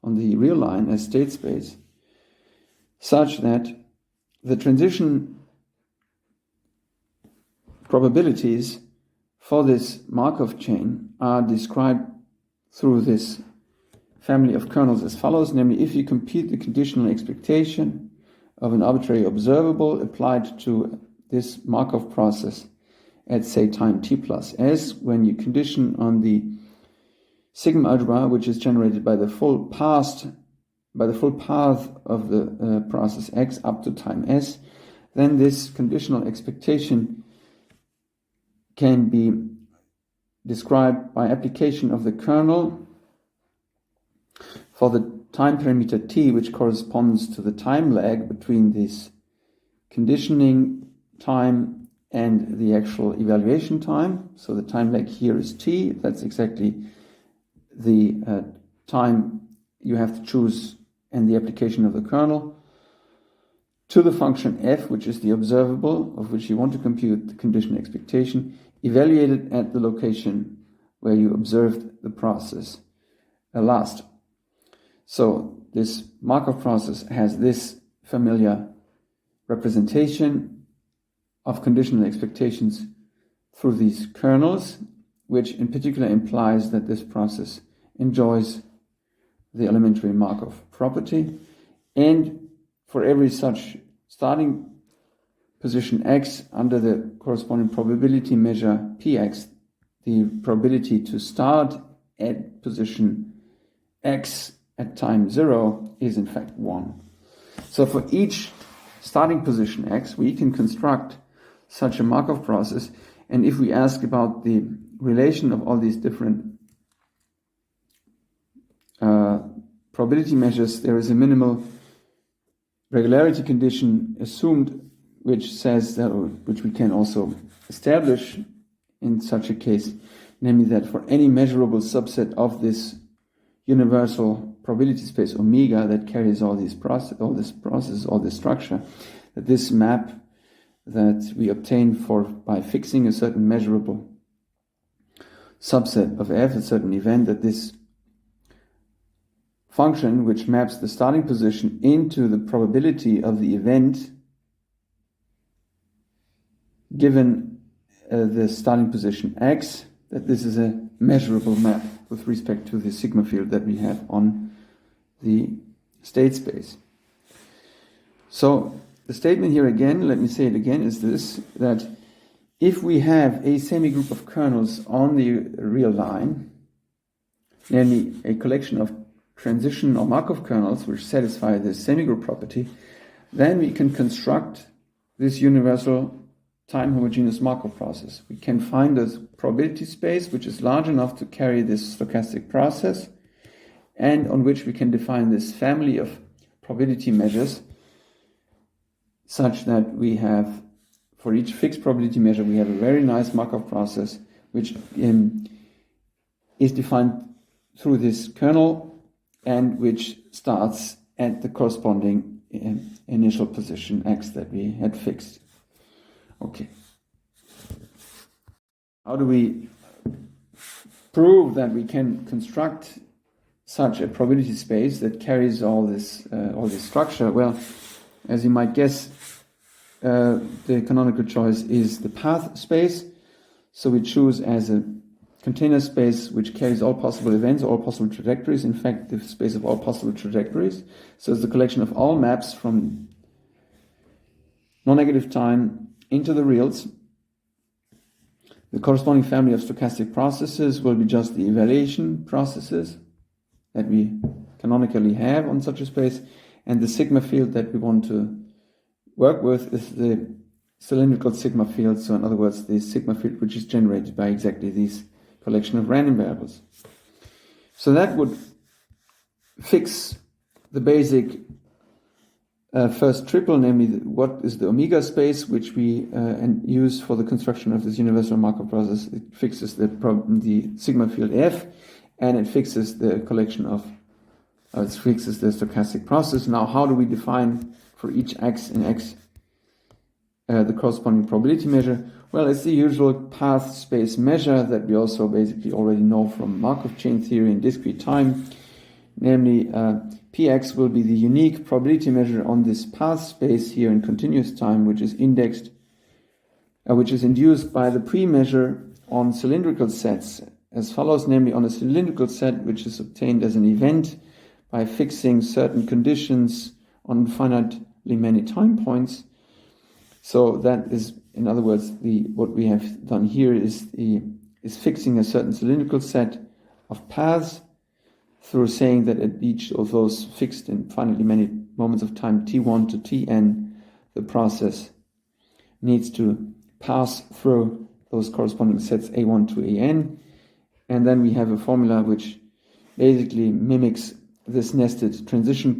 on the real line as state space, such that the transition probabilities for this Markov chain are described through this family of kernels as follows. Namely, if you compute the conditional expectation of an arbitrary observable applied to this Markov process at, say, time t plus s, when you condition on the sigma algebra, which is generated by the full path of the process x up to time s, then this conditional expectation can be described by application of the kernel for the time parameter t, which corresponds to the time lag between this conditioning time and the actual evaluation time. So the time lag here is t. That's exactly the time you have to choose and the application of the kernel to the function f, which is the observable of which you want to compute the condition expectation, evaluated at the location where you observed the process last. So this Markov process has this familiar representation of conditional expectations through these kernels, which in particular implies that this process enjoys the elementary Markov property. And for every such starting position x under the corresponding probability measure px, the probability to start at position x at time 0 is in fact 1. So for each starting position x, we can construct such a Markov process. And if we ask about the relation of all these different probability measures, there is a minimal regularity condition assumed, which says that, or which we can also establish in such a case, namely that for any measurable subset of this universal probability space omega that carries all this structure, that this map that we obtain by fixing a certain measurable subset of f, a certain event, that this function which maps the starting position into the probability of the event given the starting position x, that this is a measurable map with respect to the sigma field that we have on the state space. So the statement here again, let me say it again, is this, that if we have a semigroup of kernels on the real line, namely a collection of transition or Markov kernels which satisfy this semigroup property, then we can construct this universal time homogeneous Markov process. We can find a probability space which is large enough to carry this stochastic process, and on which we can define this family of probability measures, such that we have, for each fixed probability measure, we have a very nice Markov process which is defined through this kernel and which starts at the corresponding initial position x that we had fixed. Okay. How do we prove that we can construct such a probability space that carries all this structure? Well, as you might guess, the canonical choice is the path space. So we choose as a container space which carries all possible events, all possible trajectories. In fact, the space of all possible trajectories. So it's the collection of all maps from non-negative time into the reals. The corresponding family of stochastic processes will be just the evaluation processes that we canonically have on such a space, and the sigma field that we want to work with is the cylindrical sigma field. So in other words, the sigma field which is generated by exactly these collection of random variables. So that would fix the basic first triple, namely what is the omega space, which we use for the construction of this universal Markov process. It fixes the sigma field F, and it fixes the collection of, it fixes the stochastic process. Now, how do we define for each x in x the corresponding probability measure? Well, it's the usual path space measure that we also basically already know from Markov chain theory in discrete time. Namely, px will be the unique probability measure on this path space here in continuous time, which is indexed, which is induced by the pre-measure on cylindrical sets as follows, namely on a cylindrical set which is obtained as an event by fixing certain conditions on finitely many time points. So that is, in other words, what we have done here is fixing a certain cylindrical set of paths through saying that at each of those fixed in finitely many moments of time t1 to tn, the process needs to pass through those corresponding sets a1 to an, and then we have a formula which basically mimics this nested transition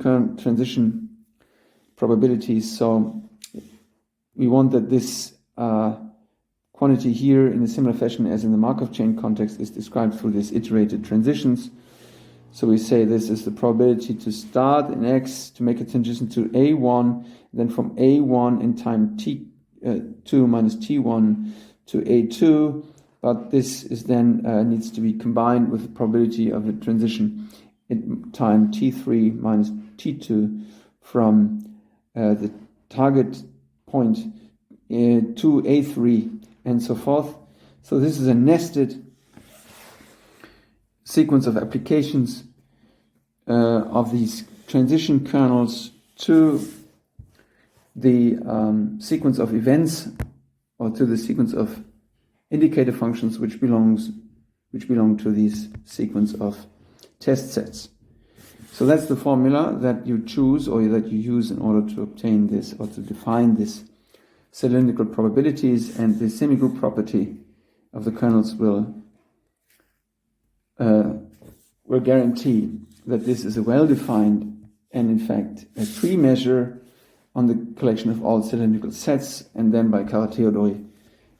probabilities. So we want that this quantity here, in a similar fashion as in the Markov chain context, is described through these iterated transitions. So we say this is the probability to start in x, to make a transition to a1, then from a1 in time t2 minus t1 to a2, but this is then needs to be combined with the probability of a transition in time t3 minus t2 from the target point to a3 and so forth. So this is a nested sequence of applications of these transition kernels to the sequence of events, or to the sequence of indicator functions which belong to this sequence of test sets. So that's the formula that you choose, or that you use, in order to obtain this, or to define this cylindrical probabilities, and the semigroup property of the kernels will guarantee that this is a well-defined and, in fact, a pre-measure on the collection of all cylindrical sets, and then by Kara-Theodori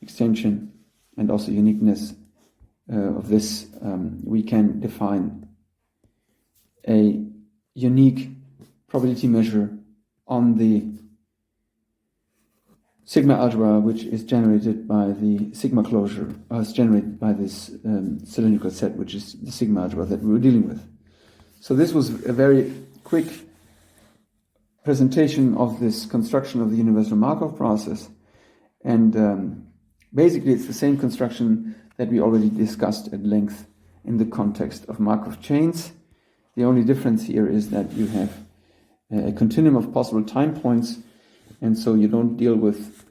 extension and also uniqueness of this, we can define a unique probability measure on the sigma algebra, which is generated by the sigma closure, is generated by this cylindrical set, which is the sigma algebra that we were dealing with. So this was a very quick presentation of this construction of the universal Markov process, and basically it's the same construction that we already discussed at length in the context of Markov chains. The only difference here is that you have a continuum of possible time points, and so you don't deal with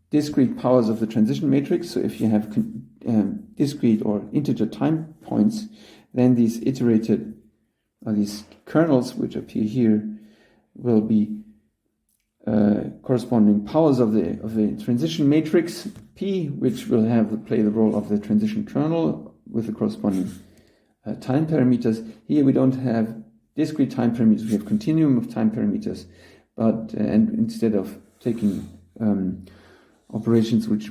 discrete powers of the transition matrix. So if you have discrete or integer time points, then these iterated, or these kernels which appear here, will be corresponding powers of the transition matrix P, which will play the role of the transition kernel with the corresponding time parameters. Here we don't have discrete time parameters; we have continuum of time parameters, but and instead of taking operations which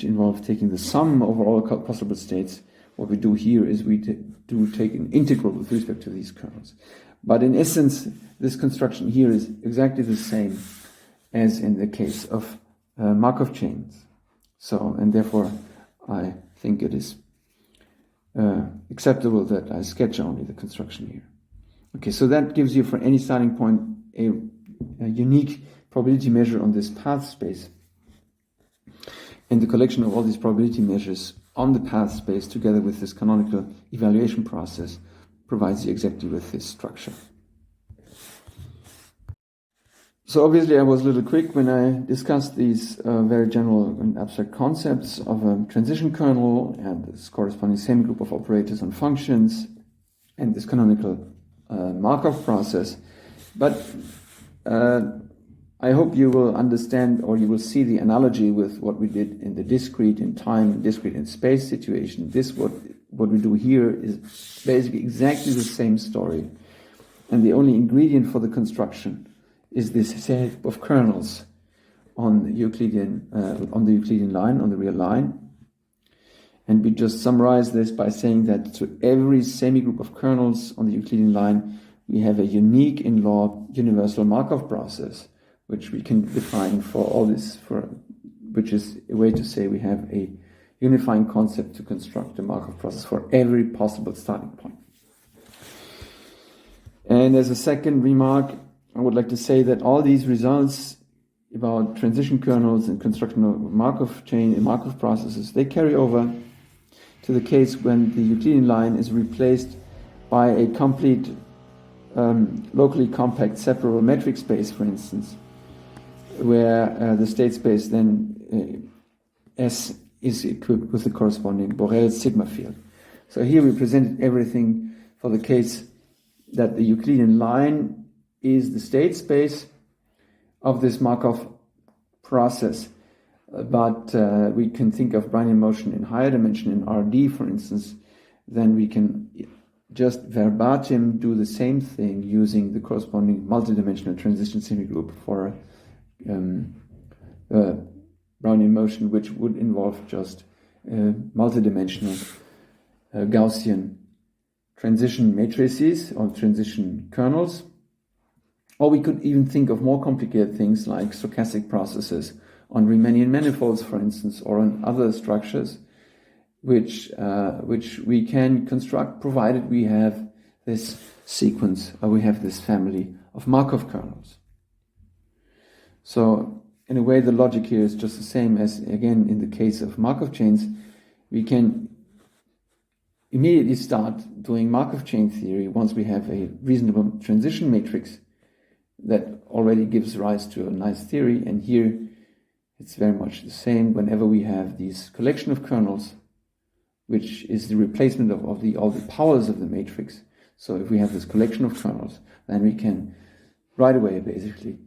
involve taking the sum over all possible states, what we do here is we do take an integral with respect to these kernels. But in essence, this construction here is exactly the same as in the case of Markov chains. So, and therefore, I think it is acceptable that I sketch only the construction here. Okay, so that gives you, for any starting point, a unique probability measure on this path space. And the collection of all these probability measures on the path space together with this canonical evaluation process provides you exactly with this structure. So obviously I was a little quick when I discussed these very general and abstract concepts of a transition kernel and this corresponding same group of operators on functions and this canonical Markov process. But I hope you will understand, or you will see the analogy with what we did in the discrete in time and discrete in space situation. What we do here is basically exactly the same story. And the only ingredient for the construction is this set of kernels on the Euclidean line, on the real line. And we just summarize this by saying that to every semigroup of kernels on the Euclidean line, we have a unique in-law universal Markov process, which we can define for all this, which is a way to say we have a unifying concept to construct a Markov process for every possible starting point. And as a second remark, I would like to say that all these results about transition kernels and construction of Markov chain and Markov processes, they carry over to the case when the Euclidean line is replaced by a complete locally compact separable metric space, for instance, where the state space then S is equipped with the corresponding Borel sigma field. So here we presented everything for the case that the Euclidean line is the state space of this Markov process. But we can think of Brownian motion in higher dimension, in RD, for instance. Then we can just verbatim do the same thing using the corresponding multidimensional transition semigroup for Brownian motion, which would involve just multidimensional Gaussian transition matrices or transition kernels. Or we could even think of more complicated things like stochastic processes on Riemannian manifolds, for instance, or on other structures, which we can construct provided we have this sequence, or we have this family of Markov kernels. So, in a way, the logic here is just the same as, again, in the case of Markov chains. We can immediately start doing Markov chain theory once we have a reasonable transition matrix that already gives rise to a nice theory. And here it's very much the same. Whenever we have these collection of kernels, which is the replacement of all the powers of the matrix. So if we have this collection of kernels, then we can right away basically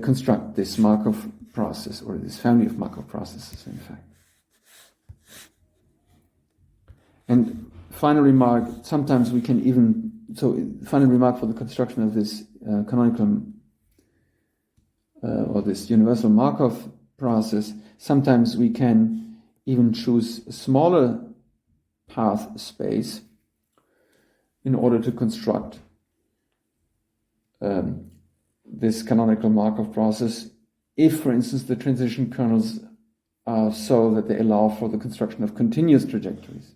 construct this Markov process, or this family of Markov processes, in fact. And final remark, sometimes we can even, final remark for the construction of this canonical or this universal Markov process, sometimes we can even choose a smaller path space in order to construct this canonical Markov process if, for instance, the transition kernels are so that they allow for the construction of continuous trajectories.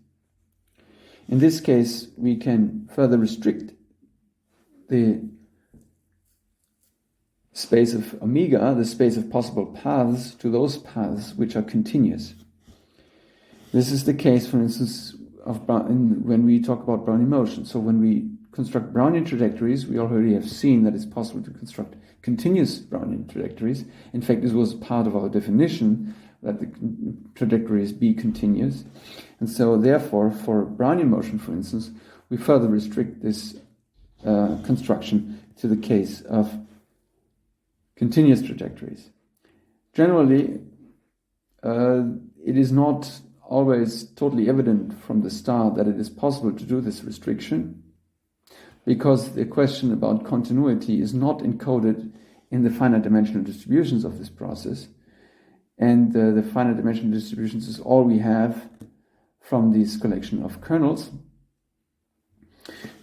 In this case, we can further restrict the space of omega, the space of possible paths, to those paths which are continuous. This is the case, for instance, when we talk about Brownian motion. So when we construct Brownian trajectories, we already have seen that it's possible to construct continuous Brownian trajectories. In fact, this was part of our definition, that the trajectories be continuous. And so therefore, for Brownian motion, for instance, we further restrict this construction to the case of continuous trajectories. Generally, it is not always totally evident from the start that it is possible to do this restriction, because the question about continuity is not encoded in the finite dimensional distributions of this process, and the finite dimensional distributions is all we have from this collection of kernels.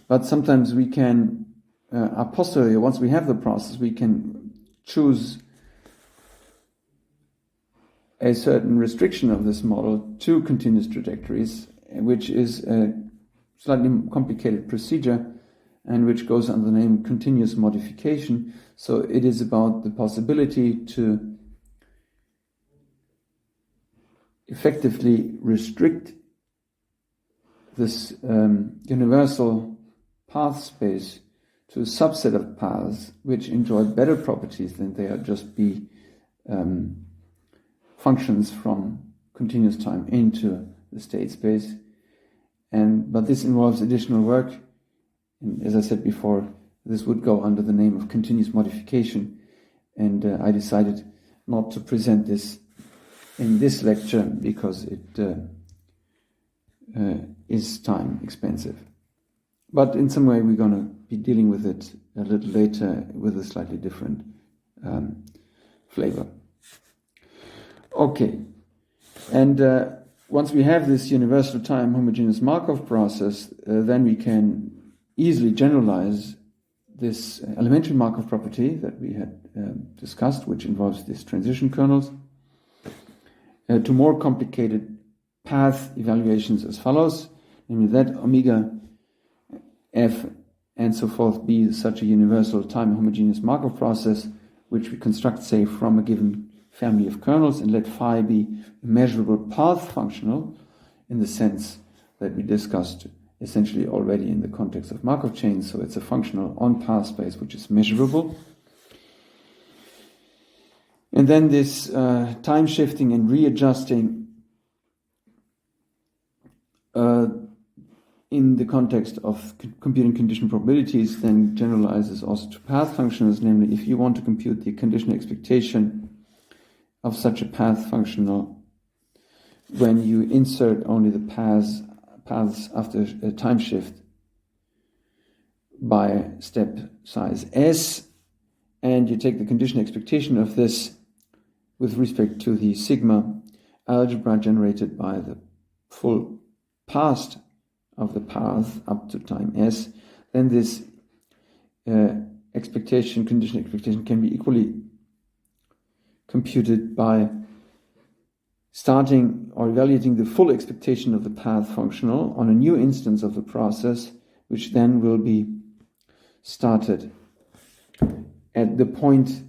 But sometimes we can, a posteriori, once we have the process, we can choose a certain restriction of this model to continuous trajectories, which is a slightly complicated procedure and which goes under the name continuous modification. So it is about the possibility to effectively restrict this universal path space to a subset of paths which enjoy better properties than they are just be functions from continuous time into the state space. But this involves additional work. And as I said before, this would go under the name of continuous modification. And I decided not to present this in this lecture because it is time expensive. But in some way we're going to be dealing with it a little later with a slightly different flavor. Okay, and once we have this universal time homogeneous Markov process, then we can easily generalize this elementary Markov property that we had discussed, which involves these transition kernels, to more complicated path evaluations as follows, namely that omega f and so forth be such a universal time homogeneous Markov process, which we construct, say, from a given family of kernels, and let phi be a measurable path functional in the sense that we discussed essentially already in the context of Markov chains. So it's a functional on-path space which is measurable. And then this time shifting and readjusting in the context of computing condition probabilities then generalizes also to path functionals, namely if you want to compute the conditional expectation of such a path functional when you insert only the paths after a time shift by step size s, and you take the condition expectation of this with respect to the sigma algebra generated by the full past of the path up to time s, then this condition expectation can be equally computed by starting or evaluating the full expectation of the path functional on a new instance of the process, which then will be started at the point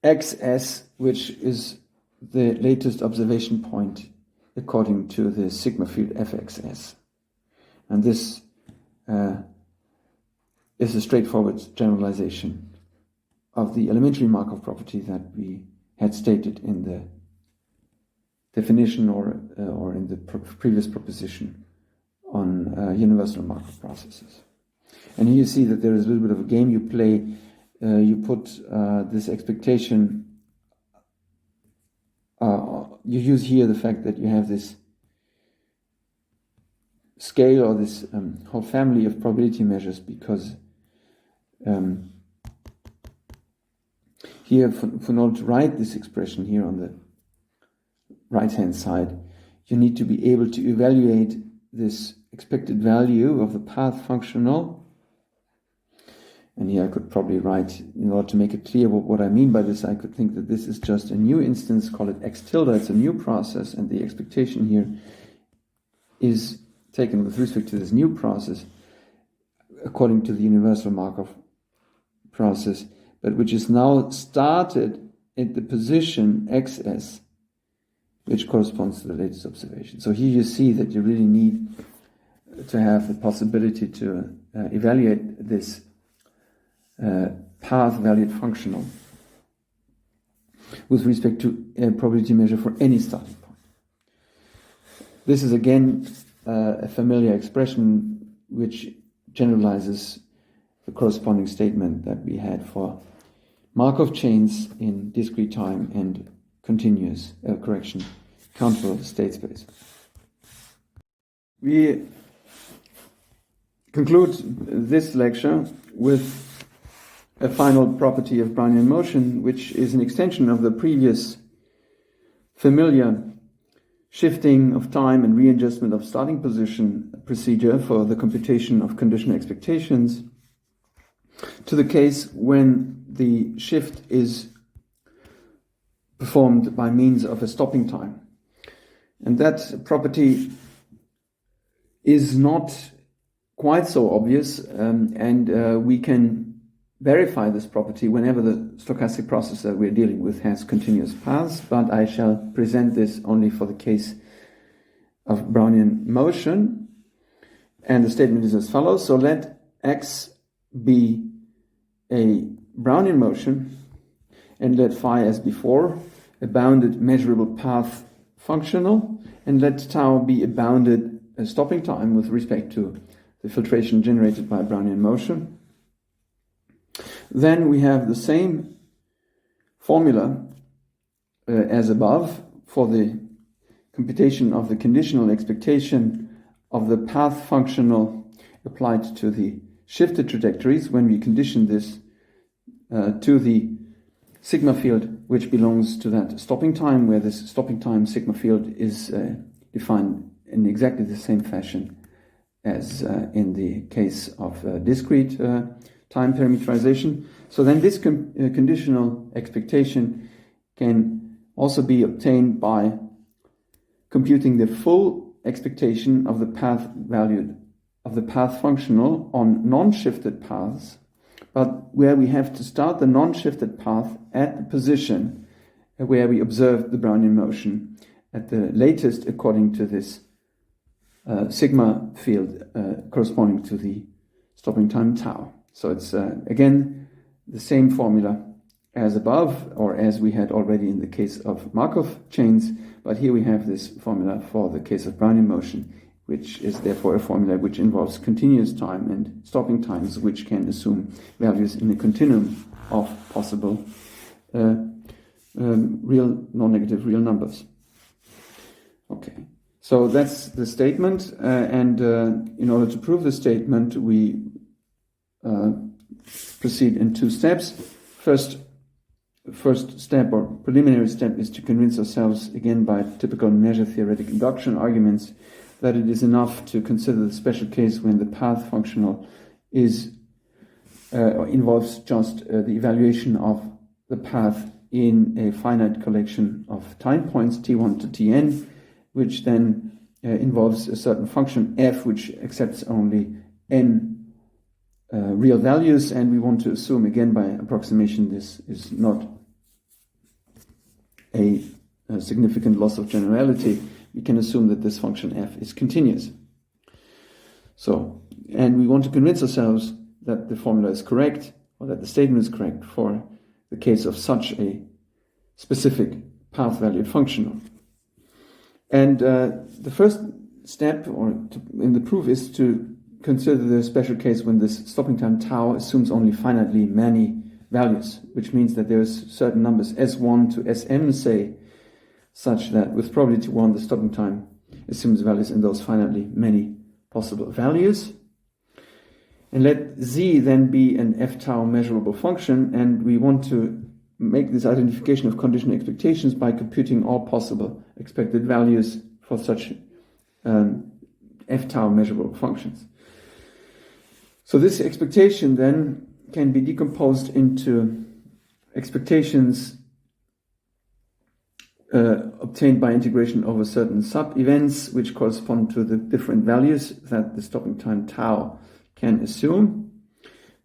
xs, which is the latest observation point according to the sigma field fxs. And this is a straightforward generalization of the elementary Markov property that we had stated in the definition or in the previous proposition on universal Markov processes. And here you see that there is a little bit of a game you play. You put this expectation, you use here the fact that you have this scale or this whole family of probability measures, because here, in order to write this expression here on the right-hand side, you need to be able to evaluate this expected value of the path functional. And here I could probably write, in order to make it clear what I mean by this, I could think that this is just a new instance, call it x tilde, it's a new process, and the expectation here is taken with respect to this new process according to the universal Markov process, but which is now started at the position xs, which corresponds to the latest observation. So here you see that you really need to have the possibility to evaluate this path-valued functional with respect to a probability measure for any starting point. This is again a familiar expression which generalizes the corresponding statement that we had for Markov chains in discrete time and continuous countable state space. We conclude this lecture with a final property of Brownian motion, which is an extension of the previous familiar shifting of time and readjustment of starting position procedure for the computation of conditional expectations to the case when the shift is performed by means of a stopping time. And that property is not quite so obvious, and we can verify this property whenever the stochastic processor we're dealing with has continuous paths, but I shall present this only for the case of Brownian motion. And the statement is as follows. So let x be a Brownian motion, and let phi, as before, a bounded measurable path functional, and let tau be a bounded stopping time with respect to the filtration generated by Brownian motion. Then we have the same formula as above for the computation of the conditional expectation of the path functional applied to the shifted trajectories when we condition this to the sigma field which belongs to that stopping time, where this stopping time sigma field is defined in exactly the same fashion as in the case of discrete time parameterization. So then this conditional expectation can also be obtained by computing the full expectation of the path valued of the path functional on non-shifted paths, but where we have to start the non-shifted path at the position where we observed the Brownian motion at the latest according to this sigma field corresponding to the stopping time tau. So it's again the same formula as above, or as we had already in the case of Markov chains, but here we have this formula for the case of Brownian motion, which is therefore a formula which involves continuous time and stopping times, which can assume values in a continuum of possible real non-negative real numbers. Okay, so that's the statement, and in order to prove the statement, we proceed in two steps. First step or preliminary step is to convince ourselves, again by typical measure theoretic induction arguments, that it is enough to consider the special case when the path functional is involves just the evaluation of the path in a finite collection of time points t1 to tn, which then involves a certain function f which accepts only n real values, and we want to assume again by approximation this is not a significant loss of generality. We can assume that this function f is continuous. So, and we want to convince ourselves that the formula is correct, or that the statement is correct for the case of such a specific path-valued functional. And the first step in the proof is to consider the special case when this stopping time tau assumes only finitely many values, which means that there's certain numbers S1 to Sm, say, such that with probability 1 the stopping time assumes values in those finitely many possible values. And let z then be an f tau measurable function, and we want to make this identification of conditional expectations by computing all possible expected values for such f tau measurable functions. So this expectation then can be decomposed into expectations obtained by integration over certain sub-events which correspond to the different values that the stopping time tau can assume.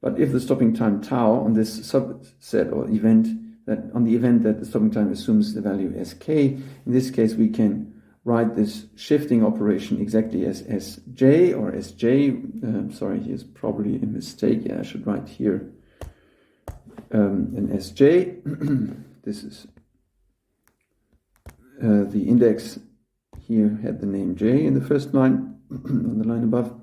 But if the stopping time tau on this subset or event, that on the event that the stopping time assumes the value sk, in this case we can write this shifting operation exactly as Sj or Sj. Sorry, here's probably a mistake. Yeah, I should write here an Sj. This is the index here had the name J in the first line, on the line above.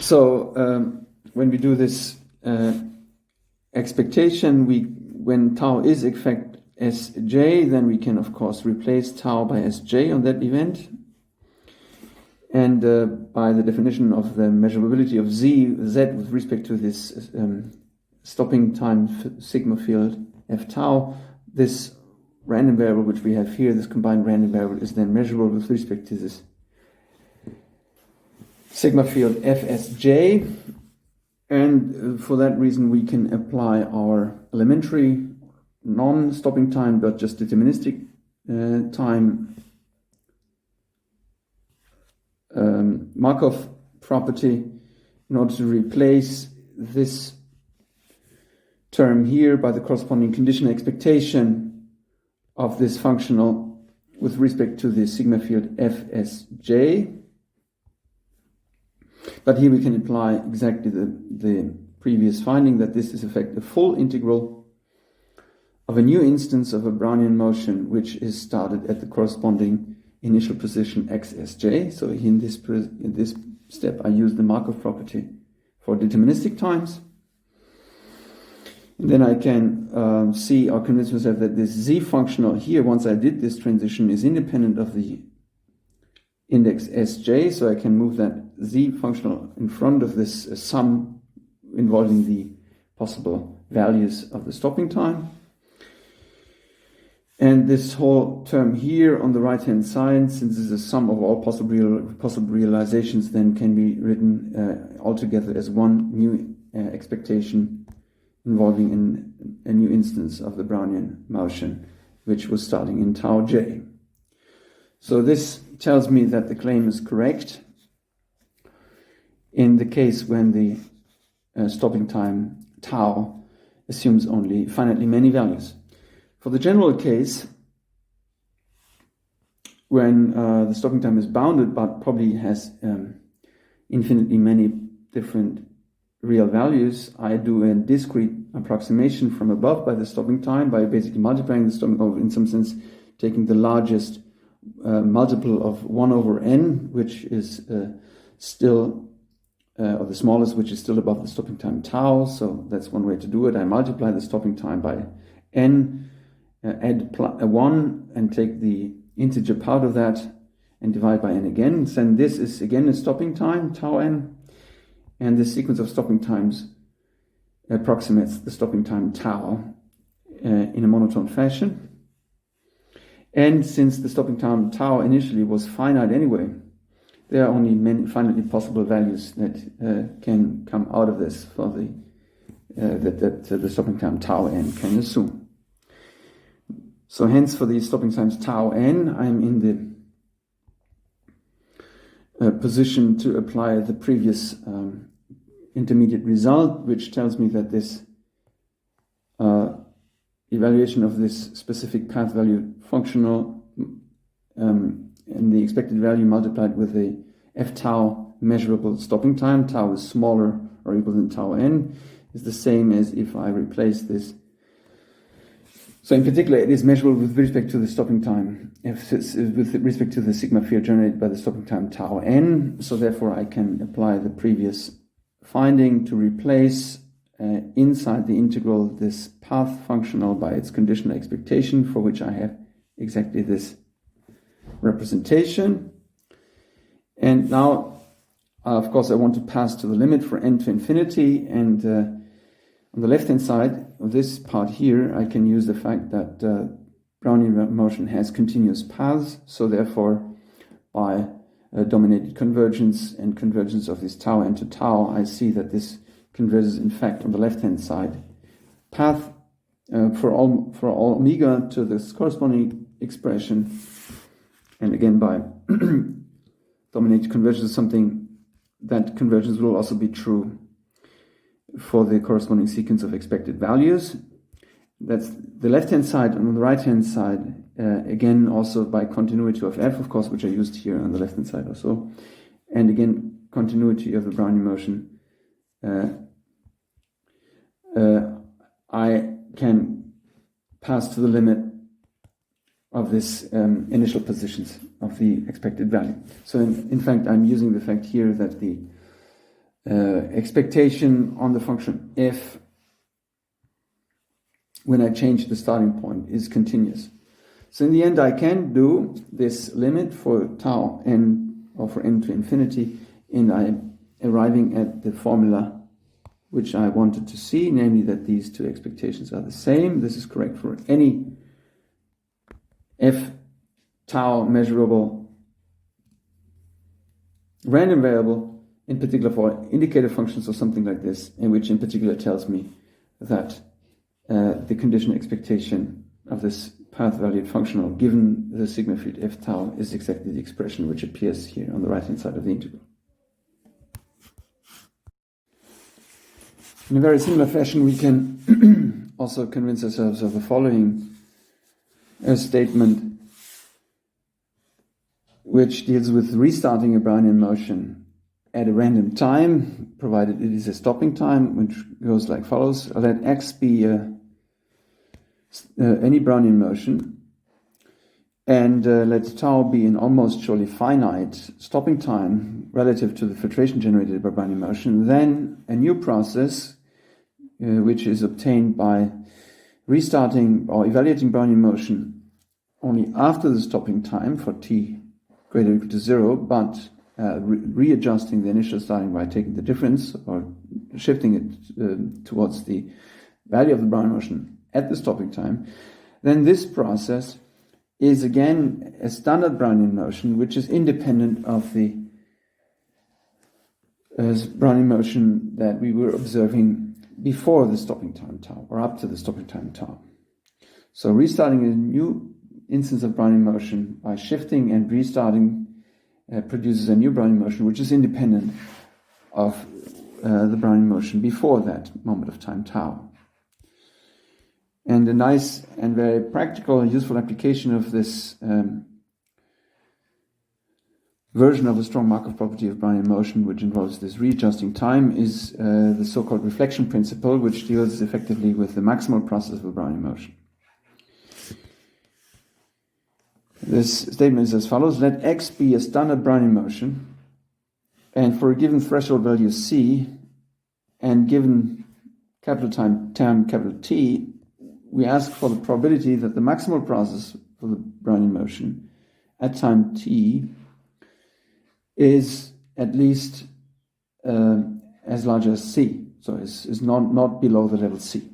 So when we do this expectation, when tau is in fact Sj, then we can of course replace tau by Sj on that event. And by the definition of the measurability of z with respect to this stopping time sigma field f tau, this random variable which we have here, this combined random variable, is then measurable with respect to this sigma field fsj. And for that reason, we can apply our elementary non-stopping time but just deterministic time Markov property in order to replace this term here by the corresponding conditional expectation of this functional with respect to the sigma field fsj. But here we can apply exactly the previous finding that this is in fact a full integral of a new instance of a Brownian motion which is started at the corresponding initial position xsj. So in this step I use the Markov property for deterministic times. And then I can see or convince myself that this z functional here, once I did this transition, is independent of the index sj, so I can move that z functional in front of this sum involving the possible values of the stopping time. And this whole term here on the right hand side, since it's a sum of all possible realizations, then can be written altogether as one new expectation involving a new instance of the Brownian motion, which was starting in tau j. So this tells me that the claim is correct in the case when the stopping time tau assumes only finitely many values. For the general case, when the stopping time is bounded but probably has infinitely many different real values, I do a discrete approximation from above by the stopping time by basically multiplying the stopping, or in some sense taking the largest multiple of 1 over n, which is still, or the smallest, which is still above the stopping time tau. So that's one way to do it. I multiply the stopping time by n, add 1 and take the integer part of that and divide by n again. Then this is again a stopping time, tau n, and this sequence of stopping times approximates the stopping time tau in a monotone fashion. And since the stopping time tau initially was finite anyway, there are only many finitely possible values that can come out of this for the stopping time tau n can assume. So hence for the stopping times tau n, I'm in the position to apply the previous intermediate result, which tells me that this evaluation of this specific path value functional and the expected value multiplied with the f tau measurable stopping time, tau is smaller or equal than tau n, is the same as if I replace this. So in particular, it is measurable with respect to the stopping time, with respect to the sigma field generated by the stopping time tau n. So therefore, I can apply the previous finding to replace inside the integral this path functional by its conditional expectation, for which I have exactly this representation. And now, of course, I want to pass to the limit for n to infinity, and on the left-hand side of this part here, I can use the fact that Brownian motion has continuous paths, so therefore, by dominated convergence and convergence of this tau n to tau, I see that this converges, in fact, on the left-hand side path for all omega to this corresponding expression. And again, by dominated convergence, something that convergence will also be true for the corresponding sequence of expected values. That's the left-hand side. And on the right-hand side, again, also by continuity of f, of course, which I used here on the left-hand side also. And again, continuity of the Brownian motion. I can pass to the limit of this initial positions of the expected value. So in fact, I'm using the fact here that the expectation on the function f when I change the starting point is continuous. So in the end, I can do this limit for tau n, or for n to infinity, and I'm arriving at the formula which I wanted to see, namely that these two expectations are the same. This is correct for any f tau measurable random variable, in particular for indicator functions or something like this, and which in particular tells me that the condition expectation of this path-valued functional given the sigma field f tau is exactly the expression which appears here on the right-hand side of the integral. In a very similar fashion, we can also convince ourselves of the following statement, which deals with restarting a Brownian motion at a random time, provided it is a stopping time, which goes like follows. Let x be any Brownian motion, and let tau be an almost surely finite stopping time relative to the filtration generated by Brownian motion. Then a new process, which is obtained by restarting or evaluating Brownian motion only after the stopping time for t greater or equal to 0, but readjusting the initial starting by taking the difference or shifting it towards the value of the Brownian motion at the stopping time, then this process is again a standard Brownian motion which is independent of the Brownian motion that we were observing before the stopping time tau, or up to the stopping time tau. So restarting a new instance of Brownian motion by shifting and restarting produces a new Brownian motion which is independent of the Brownian motion before that moment of time tau. And a nice and very practical and useful application of this version of a strong Markov property of Brownian motion, which involves this readjusting time, is the so-called reflection principle, which deals effectively with the maximal process of a Brownian motion. This statement is as follows: let x be a standard Brownian motion, and for a given threshold value c, and given capital time capital T, we ask for the probability that the maximal process for the Brownian motion at time t is at least as large as c, so is not below the level c.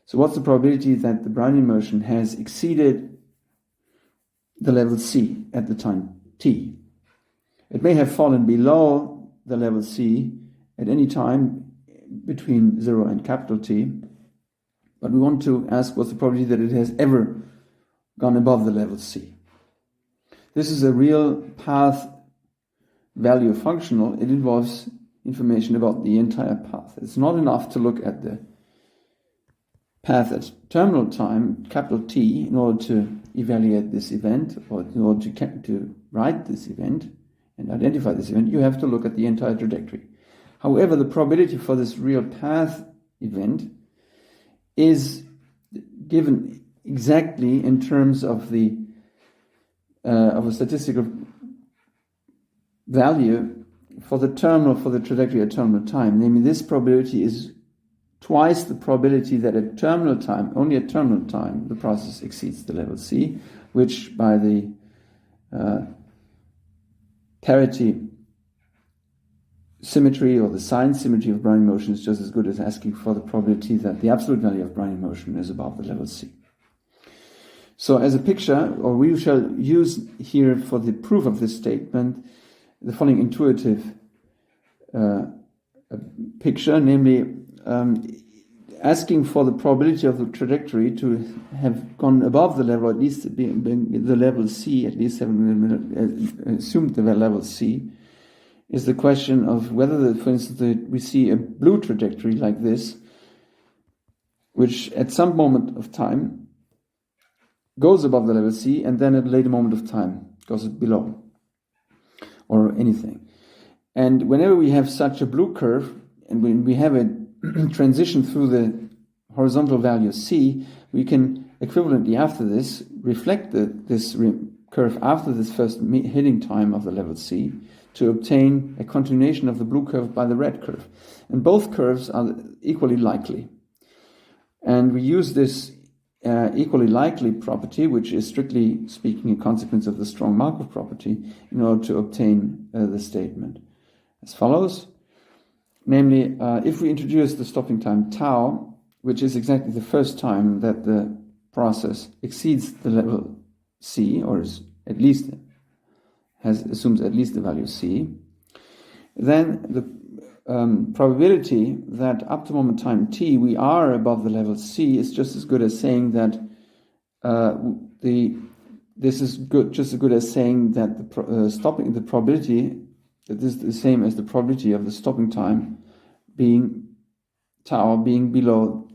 So what's the probability that the Brownian motion has exceeded the level c at the time t? It may have fallen below the level c at any time between 0 and capital T, but we want to ask what's the probability that it has ever gone above the level c. This is a real path value functional. It involves information about the entire path. It's not enough to look at the path at terminal time, capital T, in order to evaluate this event, or in order to write this event and identify this event. You have to look at the entire trajectory. However, the probability for this real path event is given exactly in terms of the of a statistical value for the trajectory at terminal time. Namely, this probability is twice the probability that at terminal time, only at terminal time, the process exceeds the level c, which by the parity symmetry or the sign symmetry of Brownian motion is just as good as asking for the probability that the absolute value of Brownian motion is above the level c. So as a picture, or we shall use here for the proof of this statement, the following intuitive picture, namely asking for the probability of the trajectory to have gone above the level, at least the level c, at least having assumed the level c, is the question of whether, for instance, we see a blue trajectory like this, which at some moment of time goes above the level c, and then at a later moment of time goes below, or anything. And whenever we have such a blue curve, and when we have a transition through the horizontal value c, we can equivalently after this reflect this curve after this first hitting time of the level c to obtain a continuation of the blue curve by the red curve. And both curves are equally likely. And we use this equally likely property, which is strictly speaking a consequence of the strong Markov property, in order to obtain the statement as follows. Namely, if we introduce the stopping time tau, which is exactly the first time that the process exceeds the level c, or is at least assumes at least the value c, then the probability that up to moment time t we are above the level c is just as good as saying that this is just as good as saying that the probability that this is the same as the probability of the stopping time being tau being below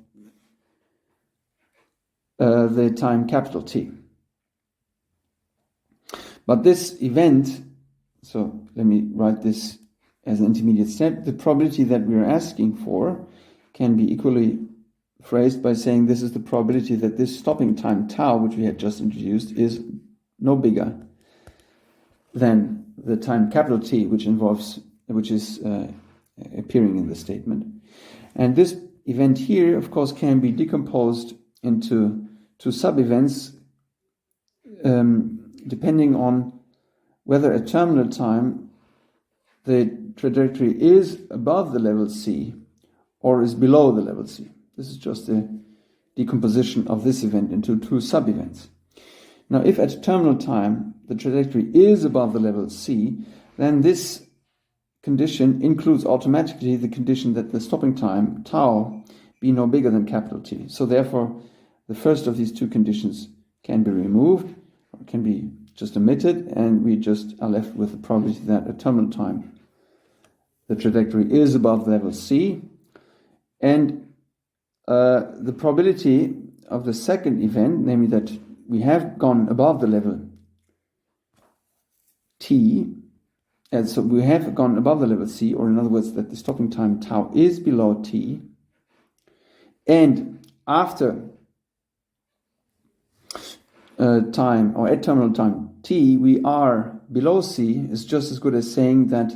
the time capital T. But this event, so let me write this as an intermediate step, the probability that we are asking for can be equally phrased by saying this is the probability that this stopping time tau, which we had just introduced, is no bigger than the time capital T, which is appearing in the statement. And this event here, of course, can be decomposed into two sub-events depending on whether at terminal time the trajectory is above the level c or is below the level c. This is just a decomposition of this event into two sub-events. Now, if at terminal time the trajectory is above the level c, then this condition includes automatically the condition that the stopping time tau be no bigger than capital T. So therefore, the first of these two conditions can be removed, or can be just omitted, and we just are left with the probability that at terminal time the trajectory is above level c, and the probability of the second event, namely that we have gone above the level t, and so we have gone above the level c, or in other words, that the stopping time tau is below t, and after time, or at terminal time t, we are below c, is just as good as saying that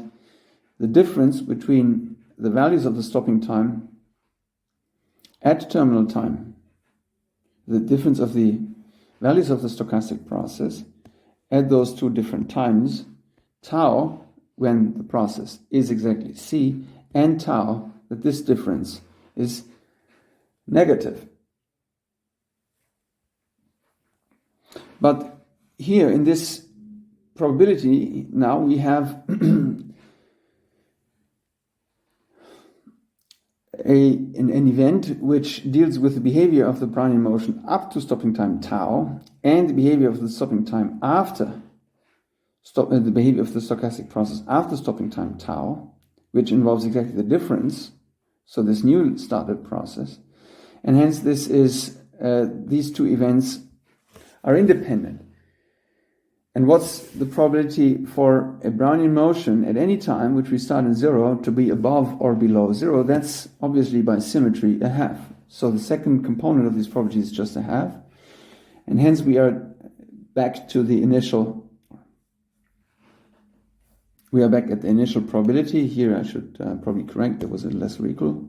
the difference between the values of the stopping time at terminal time, the difference of the values of the stochastic process at those two different times, tau, when the process is exactly c, and tau, that this difference is negative. But here in this probability, now we have an event which deals with the behavior of the Brownian motion up to stopping time tau, and the behavior of the stopping time after the behavior of the stochastic process after stopping time tau, which involves exactly the difference, so this new started process, and hence this is these two events are independent. And what's the probability for a Brownian motion at any time, which we start in 0, to be above or below 0? That's obviously by symmetry a half. So the second component of this property is just a half. And hence we are back to the initial. We are back at the initial probability. Here I should probably correct, there was a less or equal.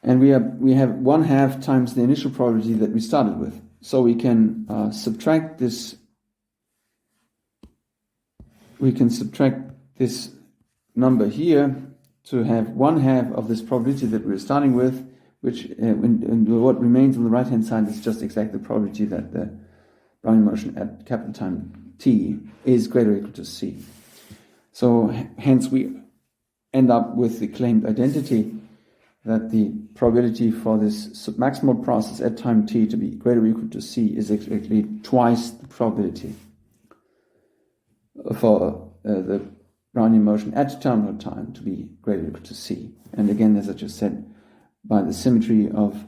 And we have 1/2 times the initial probability that we started with. So we can subtract this. We can subtract this number here to have 1/2 of this probability that we're starting with, which and what remains on the right-hand side is just exactly the probability that the Brownian motion at capital time t is greater or equal to c. So hence we end up with the claimed identity that the probability for this submaximal process at time t to be greater or equal to c is exactly twice the probability for the Brownian motion at terminal time to be greater or equal to c. And again, as I just said, by the symmetry of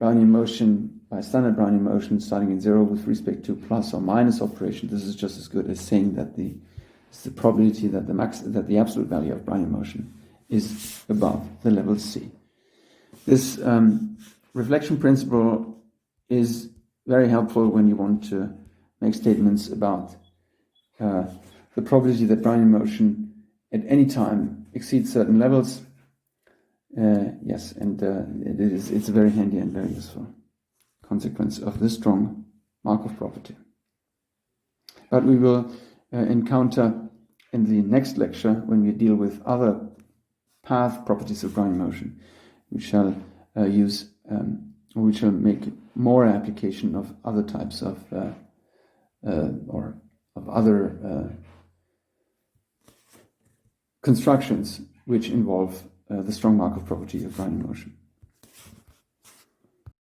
Brownian motion, by standard Brownian motion starting in 0 with respect to plus or minus operation, this is just as good as saying that the probability that the absolute value of Brownian motion is above the level c. This reflection principle is very helpful when you want to make statements about the probability that Brownian motion at any time exceeds certain levels. Yes, and it's a very handy and very useful consequence of this strong Markov property. But we will encounter in the next lecture, when we deal with other path properties of Brownian motion, we shall we shall make more application of other types of or of other constructions which involve the strong Markov property of Brownian motion.